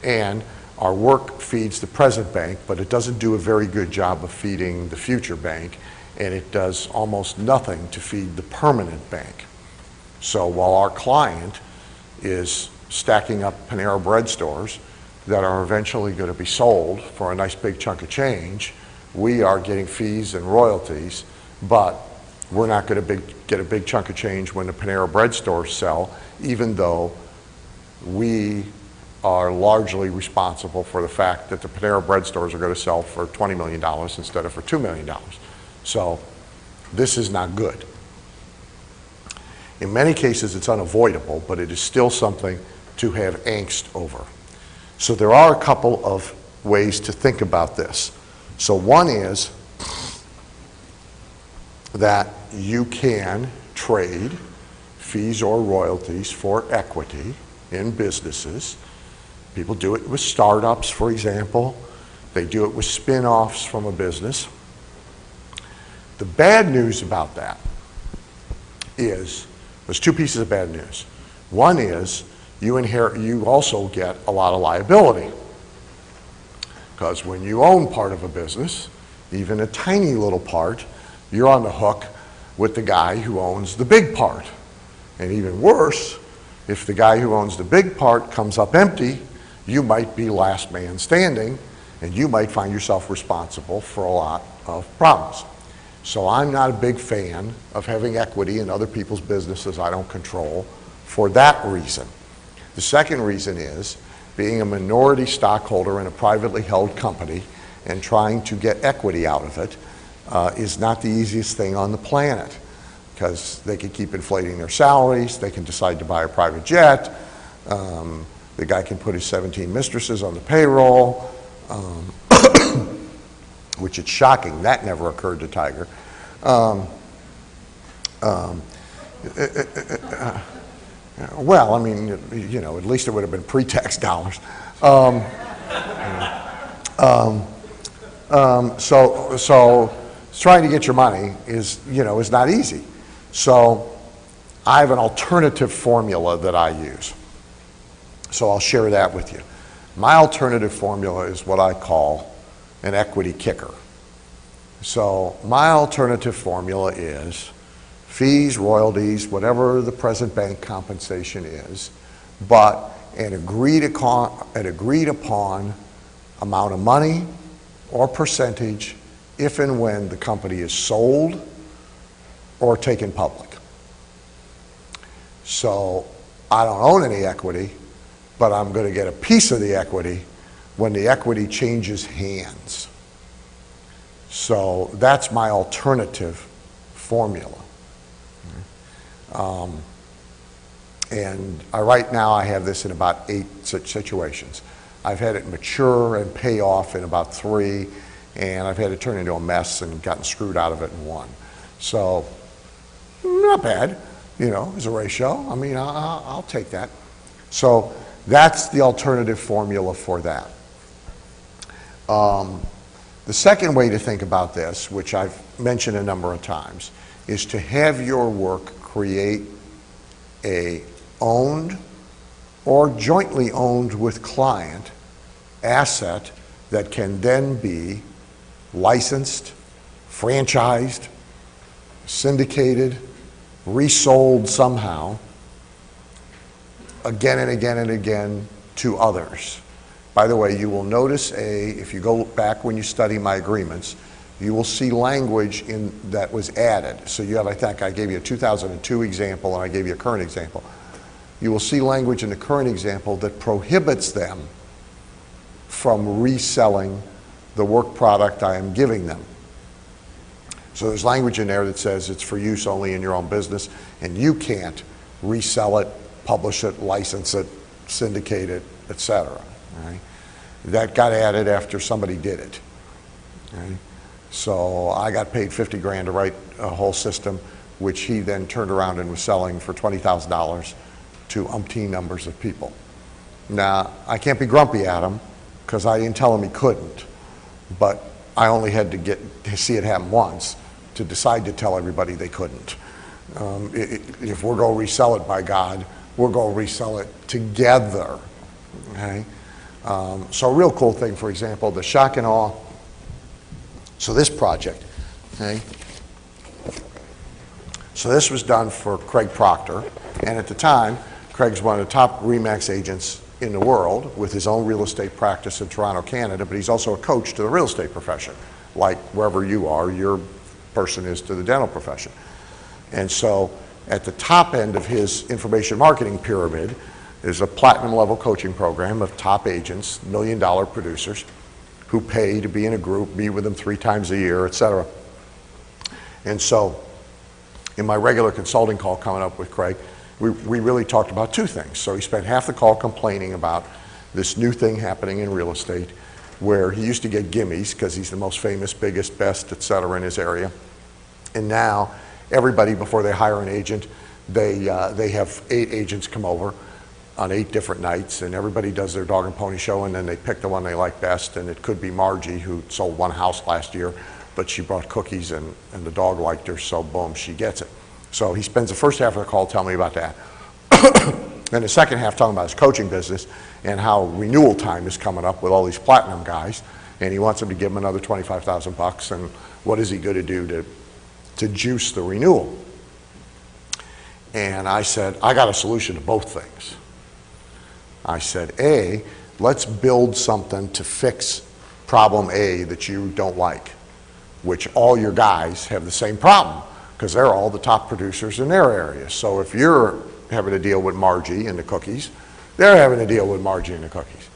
and our work feeds the present bank, but it doesn't do a very good job of feeding the future bank, and it does almost nothing to feed the permanent bank. So while our client is stacking up Panera Bread stores that are eventually going to be sold for a nice big chunk of change, we are getting fees and royalties, but we're not going to get a big chunk of change when the Panera Bread stores sell, even though we are largely responsible for the fact that the Panera Bread stores are going to sell for $20 million instead of for $2 million. So this is not good. In many cases, it's unavoidable, but it is still something to have angst over. So there are a couple of ways to think about this. So one is that you can trade fees or royalties for equity in businesses. People do it with startups, for example. They do it with spin-offs from a business. The bad news about that is, there's two pieces of bad news. One is you also get a lot of liability. Because when you own part of a business, even a tiny little part, you're on the hook with the guy who owns the big part. And even worse, if the guy who owns the big part comes up empty, you might be last man standing, and you might find yourself responsible for a lot of problems. So I'm not a big fan of having equity in other people's businesses I don't control for that reason. The second reason is being a minority stockholder in a privately held company and trying to get equity out of it is not the easiest thing on the planet, because they can keep inflating their salaries, they can decide to buy a private jet, the guy can put his 17 mistresses on the payroll, which is shocking, that never occurred to Tiger. Well, I mean, you know, at least it would have been pre-tax dollars. So trying to get your money is not easy. So I have an alternative formula that I use. So I'll share that with you. My alternative formula is what I call an equity kicker. So my alternative formula is fees, royalties, whatever the present bank compensation is, but an agreed upon amount of money or percentage if and when the company is sold or taken public. So I don't own any equity, but I'm going to get a piece of the equity when the equity changes hands. So that's my alternative formula. And right now I have this in about 8 such situations. I've had it mature and pay off in about 3, and I've had it turn into a mess and gotten screwed out of it in 1. So not bad, as a ratio. I mean, I'll take that. So that's the alternative formula for that. The second way to think about this, which I've mentioned a number of times, is to have your work create a owned or jointly owned with client asset that can then be licensed, franchised, syndicated, resold somehow, again and again and again to others. By the way, you will notice if you go back when you study my agreements, you will see language that was added. So you have, I think I gave you a 2002 example and I gave you a current example. You will see language in the current example that prohibits them from reselling the work product I am giving them. So there's language in there that says it's for use only in your own business, and you can't resell it, publish it, license it, syndicate it, etc. Right? That got added after somebody did it. Right? So I got paid 50 grand to write a whole system, which he then turned around and was selling for $20,000 to umpteen numbers of people. Now, I can't be grumpy at him because I didn't tell him he couldn't, but I only had to see it happen once to decide to tell everybody they couldn't. If we're going to resell it, by God, we're going to resell it together. Okay? So a real cool thing, for example, the shock and awe. So this project, okay? So this was done for Craig Proctor, and at the time, Craig's one of the top RE/MAX agents in the world with his own real estate practice in Toronto, Canada, but he's also a coach to the real estate profession, like wherever you are, your person is to the dental profession. And so at the top end of his information marketing pyramid is a platinum level coaching program of top agents, $1 million producers, who pay to be in a group, meet with them 3 times a year, et cetera. And so in my regular consulting call coming up with Craig, we really talked about 2 things. So he spent half the call complaining about this new thing happening in real estate, where he used to get gimmies because he's the most famous, biggest, best, et cetera, in his area. And now everybody, before they hire an agent, they have 8 agents come over on 8 different nights, and everybody does their dog and pony show, and then they pick the one they like best. And it could be Margie, who sold 1 house last year, but she brought cookies and the dog liked her, so boom, she gets it. So he spends the first half of the call telling me about that. And the second half talking about his coaching business and how renewal time is coming up with all these platinum guys, and he wants them to give him another $25,000 and what is he going to do to juice the renewal. And I said, I got a solution to both things. I said, A, let's build something to fix problem A that you don't like, which all your guys have the same problem because they're all the top producers in their area. So if you're having to deal with Margie and the cookies, they're having to deal with Margie and the cookies.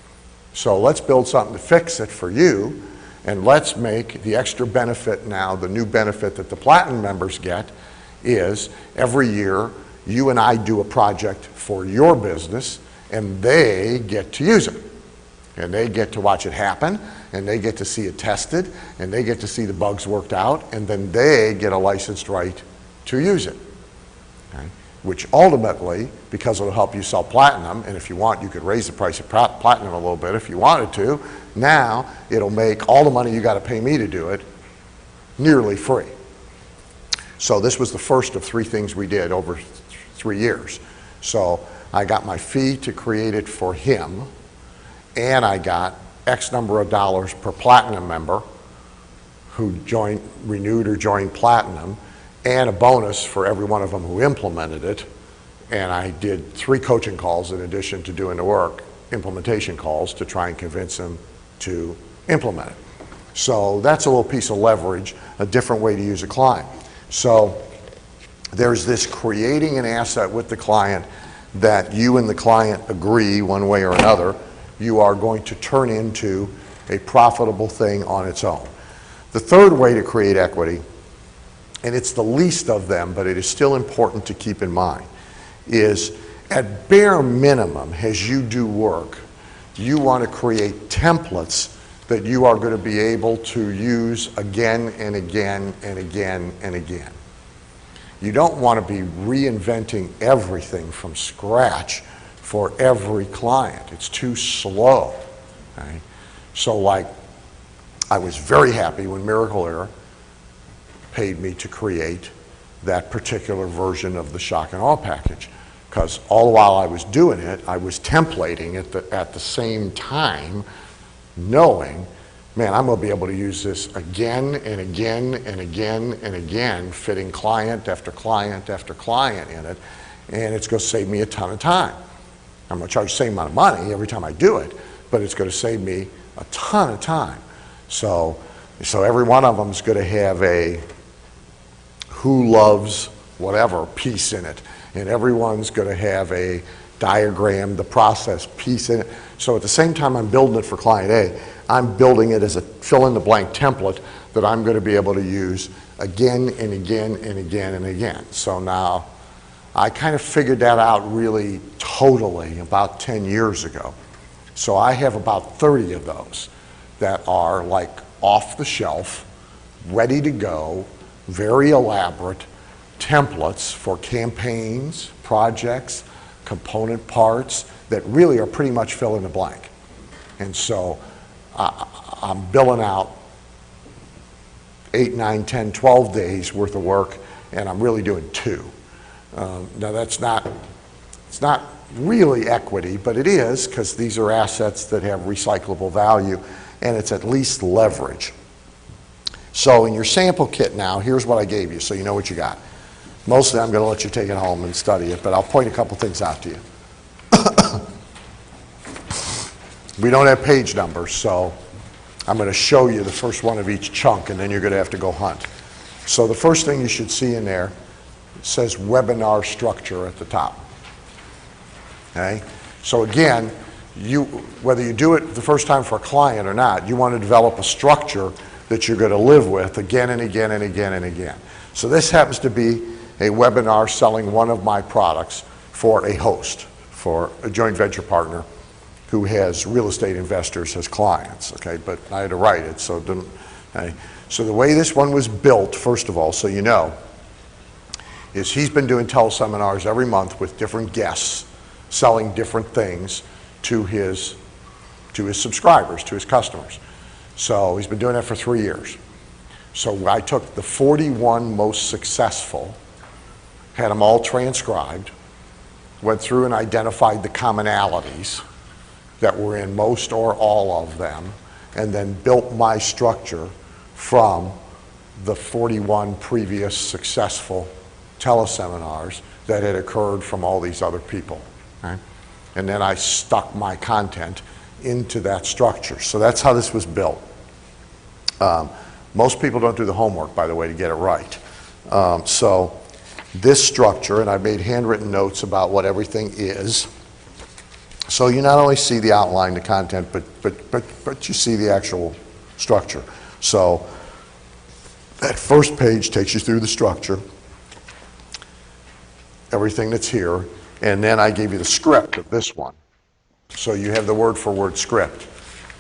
So let's build something to fix it for you, and let's make the extra benefit now, the new benefit that the Platinum members get is every year you and I do a project for your business and they get to use it. And they get to watch it happen, and they get to see it tested, and they get to see the bugs worked out, and then they get a licensed right to use it. Okay? Which ultimately, because it'll help you sell platinum, and if you want, you could raise the price of platinum a little bit if you wanted to, now it'll make all the money you got to pay me to do it nearly free. So this was the first of 3 things we did over 3 years. So I got my fee to create it for him, and I got X number of dollars per platinum member who renewed or joined platinum, and a bonus for every one of them who implemented it. And I did 3 coaching calls in addition to doing the work, implementation calls, to try and convince them to implement it. So that's a little piece of leverage, a different way to use a client. So there's this creating an asset with the client that you and the client agree one way or another you are going to turn into a profitable thing on its own. The third way to create equity, and it's the least of them, but it is still important to keep in mind, is at bare minimum, as you do work, you want to create templates that you are going to be able to use again and again and again and again. You don't want to be reinventing everything from scratch for every client. It's too slow. Okay? So like, I was very happy when Miracle Air paid me to create that particular version of the shock and awe package, because all the while I was doing it, I was templating it at the same time, knowing, man, I'm going to be able to use this again and again and again and again, fitting client after client after client in it, and it's going to save me a ton of time. I'm going to charge the same amount of money every time I do it, but it's going to save me a ton of time. So every one of them is going to have a who loves whatever piece in it, and everyone's going to have a diagram, the process piece in it. So at the same time I'm building it for client A, I'm building it as a fill-in-the-blank template that I'm going to be able to use again and again and again and again. So now I kind of figured that out really totally about 10 years ago. So I have about 30 of those that are like off the shelf, ready to go, very elaborate templates for campaigns, projects, component parts that really are pretty much fill in the blank. And so I'm billing out 8, 9, 10, 12 days worth of work, and I'm really doing 2. Now it's not really equity, but it is, because these are assets that have recyclable value, and it's at least leverage. So in your sample kit now, here's what I gave you, so you know what you got. Mostly I'm going to let you take it home and study it, but I'll point a couple things out to you. We don't have page numbers, so I'm going to show you the first one of each chunk, and then you're going to have to go hunt. So the first thing you should see in there says webinar structure at the top. Okay? So again, whether you do it the first time for a client or not, you want to develop a structure that you're going to live with again and again and again and again. So this happens to be a webinar selling one of my products for a host, for a joint venture partner who has real estate investors as clients, okay? But I had to write it, so it didn't, okay? So the way this one was built, first of all, so you know, is he's been doing teleseminars every month with different guests, selling different things to his subscribers, to his customers. So he's been doing that for 3 years. So I took the 41 most successful, had them all transcribed, went through and identified the commonalities that were in most or all of them, and then built my structure from the 41 previous successful teleseminars that had occurred from all these other people. Right? And then I stuck my content into that structure. So that's how this was built. Most people don't do the homework, by the way, to get it right. So this structure, and I made handwritten notes about what everything is. So you not only see the outline, the content, but you see the actual structure. So that first page takes you through the structure, everything that's here, and then I gave you the script of this one. So you have the word for word script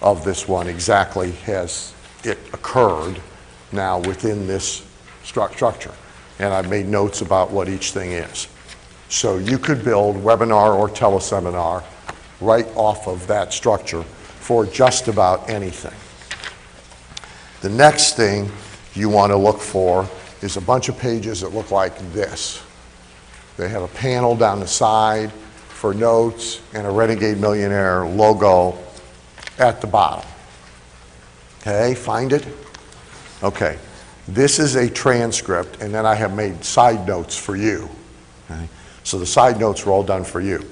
of this one exactly as it occurred now within this structure. And I've made notes about what each thing is. So you could build webinar or teleseminar right off of that structure for just about anything. The next thing you want to look for is a bunch of pages that look like this. They have a panel down the side for notes and a Renegade Millionaire logo at the bottom. Okay, find it? Okay, this is a transcript, and then I have made side notes for you. Okay? So the side notes were all done for you.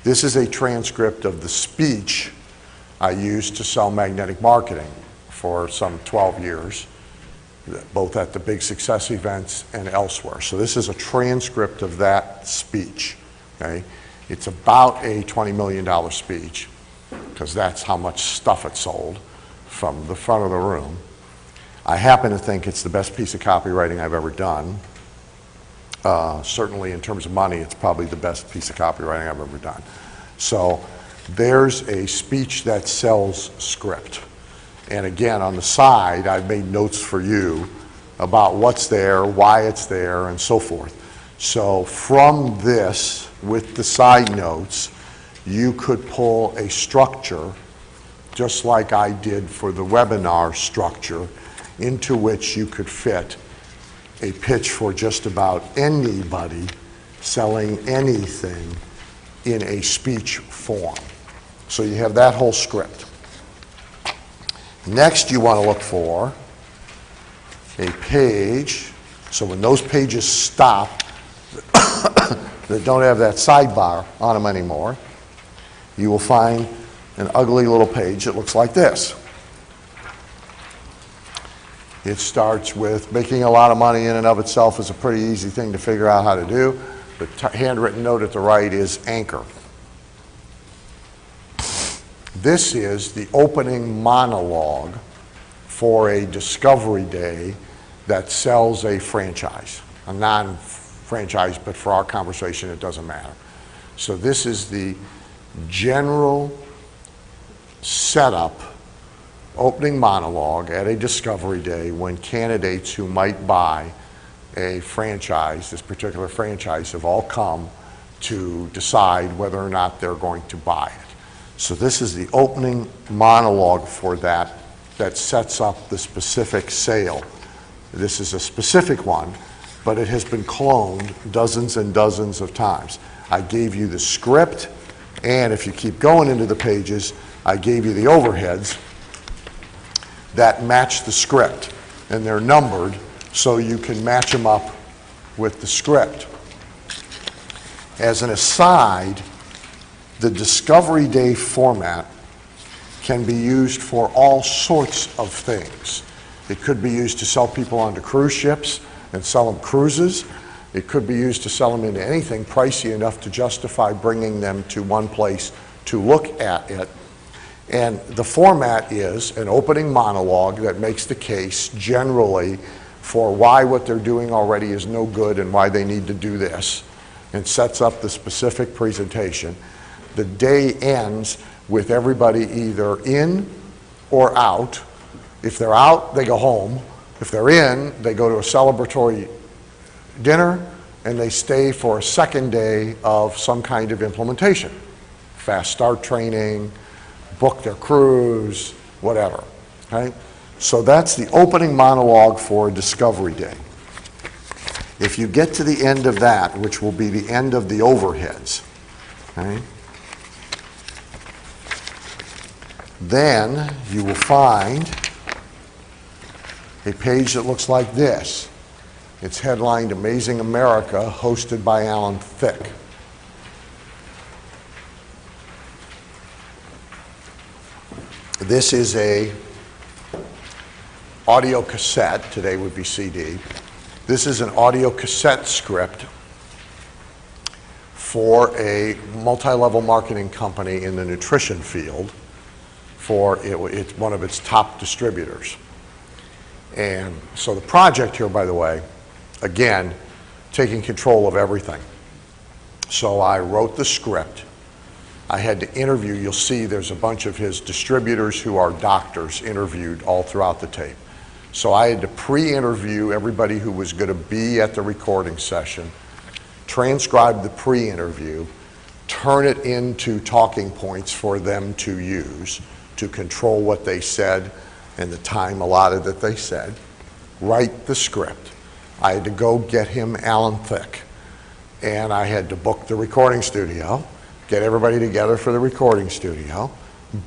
This is a transcript of the speech I used to sell magnetic marketing for some 12 years, both at the big success events and elsewhere. So this is a transcript of that speech. Okay? It's about a $20 million speech, because that's how much stuff it sold from the front of the room. I happen to think it's the best piece of copywriting I've ever done. Certainly in terms of money, it's probably the best piece of copywriting I've ever done. So there's a speech that sells script. And again, on the side, I've made notes for you about what's there, why it's there, and so forth. So from this, with the side notes, you could pull a structure, just like I did for the webinar structure, into which you could fit a pitch for just about anybody selling anything in a speech form. So you have that whole script. Next, you want to look for a page, so when those pages stop, that don't have that sidebar on them anymore, you will find an ugly little page that looks like this. It starts with making a lot of money in and of itself is a pretty easy thing to figure out how to do. The handwritten note at the right is anchor. This is the opening monologue for a discovery day that sells a franchise, a non-franchise, but for our conversation it doesn't matter. So this is the general setup, opening monologue at a discovery day when candidates who might buy a franchise, this particular franchise, have all come to decide whether or not they're going to buy it. So this is the opening monologue for that sets up the specific sale. This is a specific one, but it has been cloned dozens and dozens of times. I gave you the script, and if you keep going into the pages, I gave you the overheads that match the script, and they're numbered so you can match them up with the script. As an aside, the Discovery Day format can be used for all sorts of things. It could be used to sell people onto cruise ships and sell them cruises. It could be used to sell them into anything pricey enough to justify bringing them to one place to look at it. And the format is an opening monologue that makes the case generally for why what they're doing already is no good and why they need to do this, and sets up the specific presentation. The day ends with everybody either in or out. If they're out, they go home. If they're in, they go to a celebratory dinner and they stay for a second day of some kind of implementation. Fast start training, book their cruise, whatever, okay? So that's the opening monologue for a Discovery Day. If you get to the end of that, which will be the end of the overheads, okay, then you will find a page that looks like this. It's headlined Amazing America, hosted by Alan Thicke. This is a audio cassette, today would be CD. This is an audio cassette script for a multi-level marketing company in the nutrition field for it's one of its top distributors. And so the project here, by the way, again, taking control of everything. So I wrote the script. I had to interview, you'll see there's a bunch of his distributors who are doctors interviewed all throughout the tape. So I had to pre-interview everybody who was going to be at the recording session, transcribe the pre-interview, turn it into talking points for them to use to control what they said and the time allotted that they said, write the script. I had to go get him Alan Thicke, and I had to book the recording studio, get everybody together for the recording studio,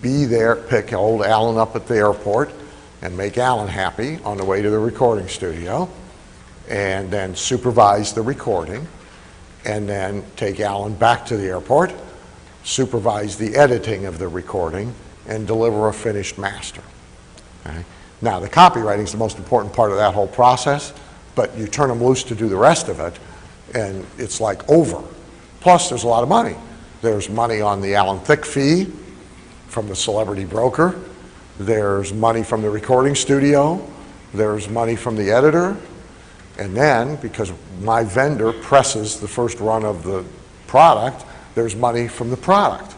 be there, pick old Alan up at the airport, and make Alan happy on the way to the recording studio, and then supervise the recording, and then take Alan back to the airport, supervise the editing of the recording, and deliver a finished master. Okay? Now, the copywriting is the most important part of that whole process, but you turn them loose to do the rest of it, and it's like over. Plus, there's a lot of money. There's money on the Alan Thicke fee from the celebrity broker. There's money from the recording studio. There's money from the editor. And then, because my vendor presses the first run of the product, there's money from the product,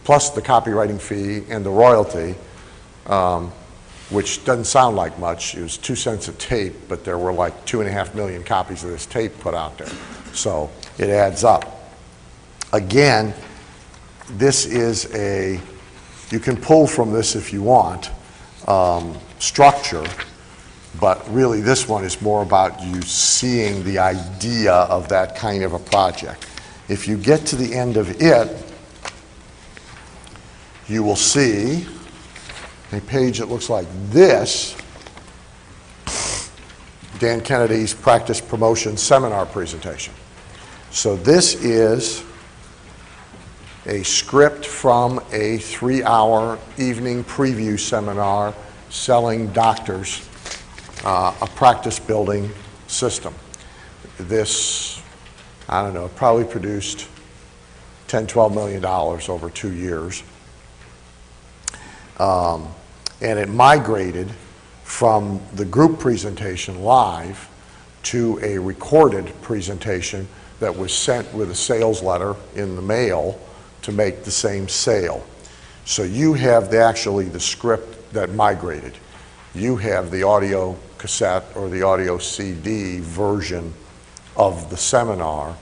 plus the copywriting fee and the royalty, which doesn't sound like much. It was 2 cents a tape, but there were like 2.5 million copies of this tape put out there. So it adds up. Again, this is a, you can pull from this if you want, structure, but really this one is more about you seeing the idea of that kind of a project. If you get to the end of it, you will see a page that looks like this, Dan Kennedy's practice promotion seminar presentation. So this is a script from a 3-hour evening preview seminar selling doctors a practice building system. This, I don't know, probably produced $10, $12 million over 2 years. And it migrated from the group presentation live to a recorded presentation that was sent with a sales letter in the mail to make the same sale. So you have actually the script that migrated. You have the audio cassette or the audio CD version of the seminar,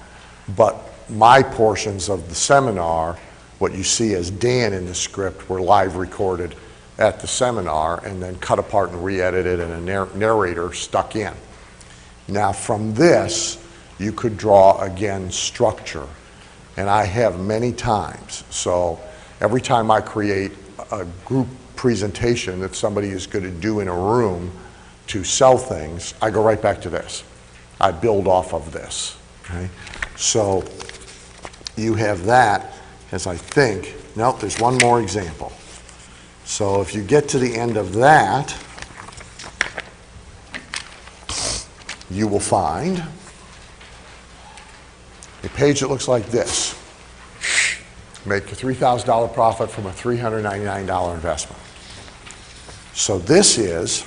but my portions of the seminar, what you see as Dan in the script, were live recorded at the seminar and then cut apart and re-edited and a narrator stuck in. Now from this, you could draw, again, structure. And I have many times. So every time I create a group presentation that somebody is going to do in a room to sell things, I go right back to this. I build off of this. Okay? So you have that as I think, no, there's one more example. So if you get to the end of that, you will find a page that looks like this. Make a $3,000 profit from a $399 investment. So this is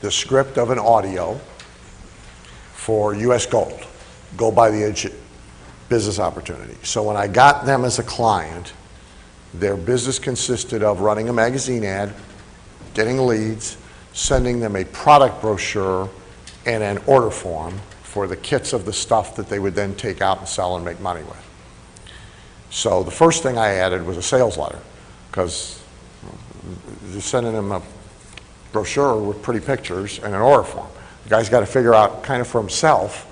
the script of an audio for US Gold. Gold by the business opportunity. So when I got them as a client, their business consisted of running a magazine ad, getting leads, sending them a product brochure and an order form for the kits of the stuff that they would then take out and sell and make money with. So the first thing I added was a sales letter, because you're sending them a brochure with pretty pictures and an order form. The guy's got to figure out kind of for himself,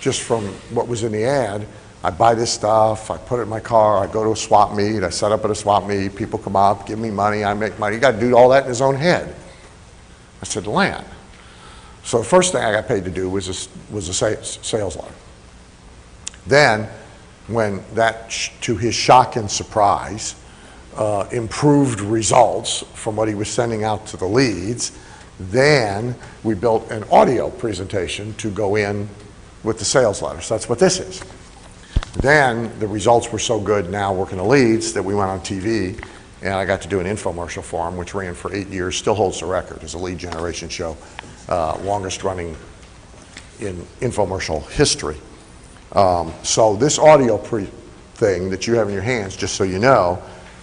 just from what was in the ad, I buy this stuff, I put it in my car, I go to a swap meet, I set up at a swap meet, people come up, give me money, I make money. You got to do all that in his own head. I said, Lan. So the first thing I got paid to do was a sales letter. Then, when that, to his shock and surprise, improved results from what he was sending out to the leads, then we built an audio presentation to go in with the sales letter. So that's what this is. Then the results were so good now working the leads that we went on TV, and I got to do an infomercial for him, which ran for 8 years, still holds the record as a lead generation show, longest running in infomercial history. So this audio thing that you have in your hands, just so you know,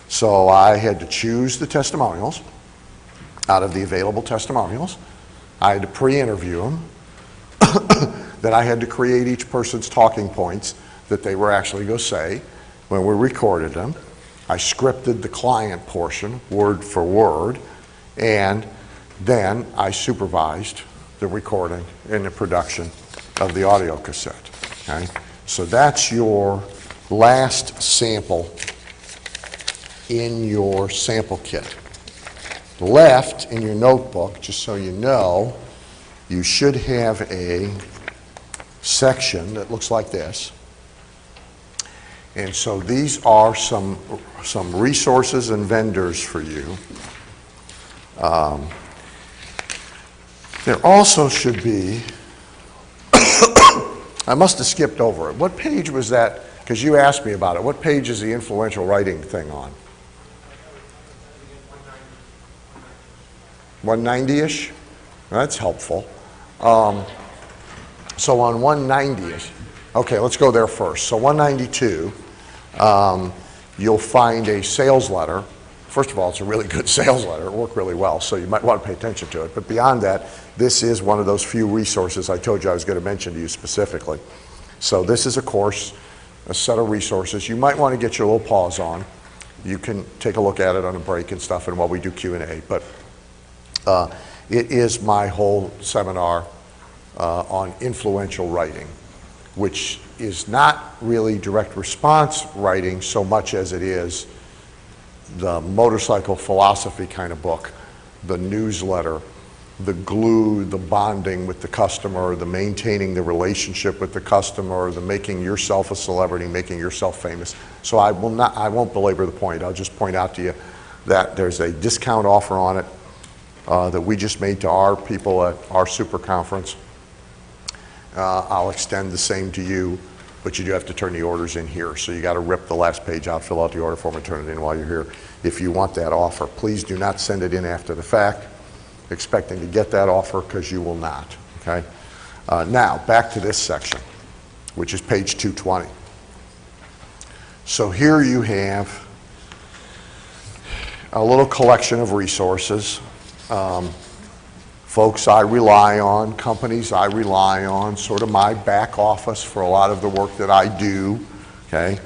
so I had to choose the testimonials out of the available testimonials. I had to pre-interview them. Then I had to create each person's talking points that they were actually going to say when we recorded them. I scripted the client portion word for word, and then I supervised the recording and the production of the audio cassette. Okay? So that's your last sample in your sample kit. Left in your notebook, just so you know, you should have a section that looks like this. And so these are some resources and vendors for you. There also should be, I must have skipped over it. What page was that? Because you asked me about it. What page is the influential writing thing on? 190-ish? That's helpful. So on 190-ish, okay, let's go there first. So 192, you'll find a sales letter. First of all, it's a really good sales letter. It worked really well, so you might want to pay attention to it. But beyond that, this is one of those few resources I told you I was going to mention to you specifically. So this is a course, a set of resources. You might want to get your little paws on. You can take a look at it on a break and stuff and while we do Q&A. But it is my whole seminar on influential writing, which is not really direct response writing so much as it is the motorcycle philosophy kind of book, the newsletter, the glue, the bonding with the customer, the maintaining the relationship with the customer, the making yourself a celebrity, making yourself famous. So I won't belabor the point. I'll just point out to you that there's a discount offer on it that we just made to our people at our super conference. I'll extend the same to you, but you do have to turn the orders in here. So you got to rip the last page out, fill out the order form, and turn it in while you're here. If you want that offer, please do not send it in after the fact, expecting to get that offer, because you will not. Okay. Now back to this section, which is page 220. So here you have a little collection of resources. Folks I rely on, companies I rely on, sort of my back office for a lot of the work that I do, okay?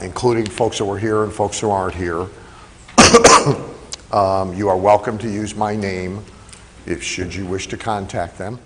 Including folks that were here and folks who aren't here. You are welcome to use my name should you wish to contact them.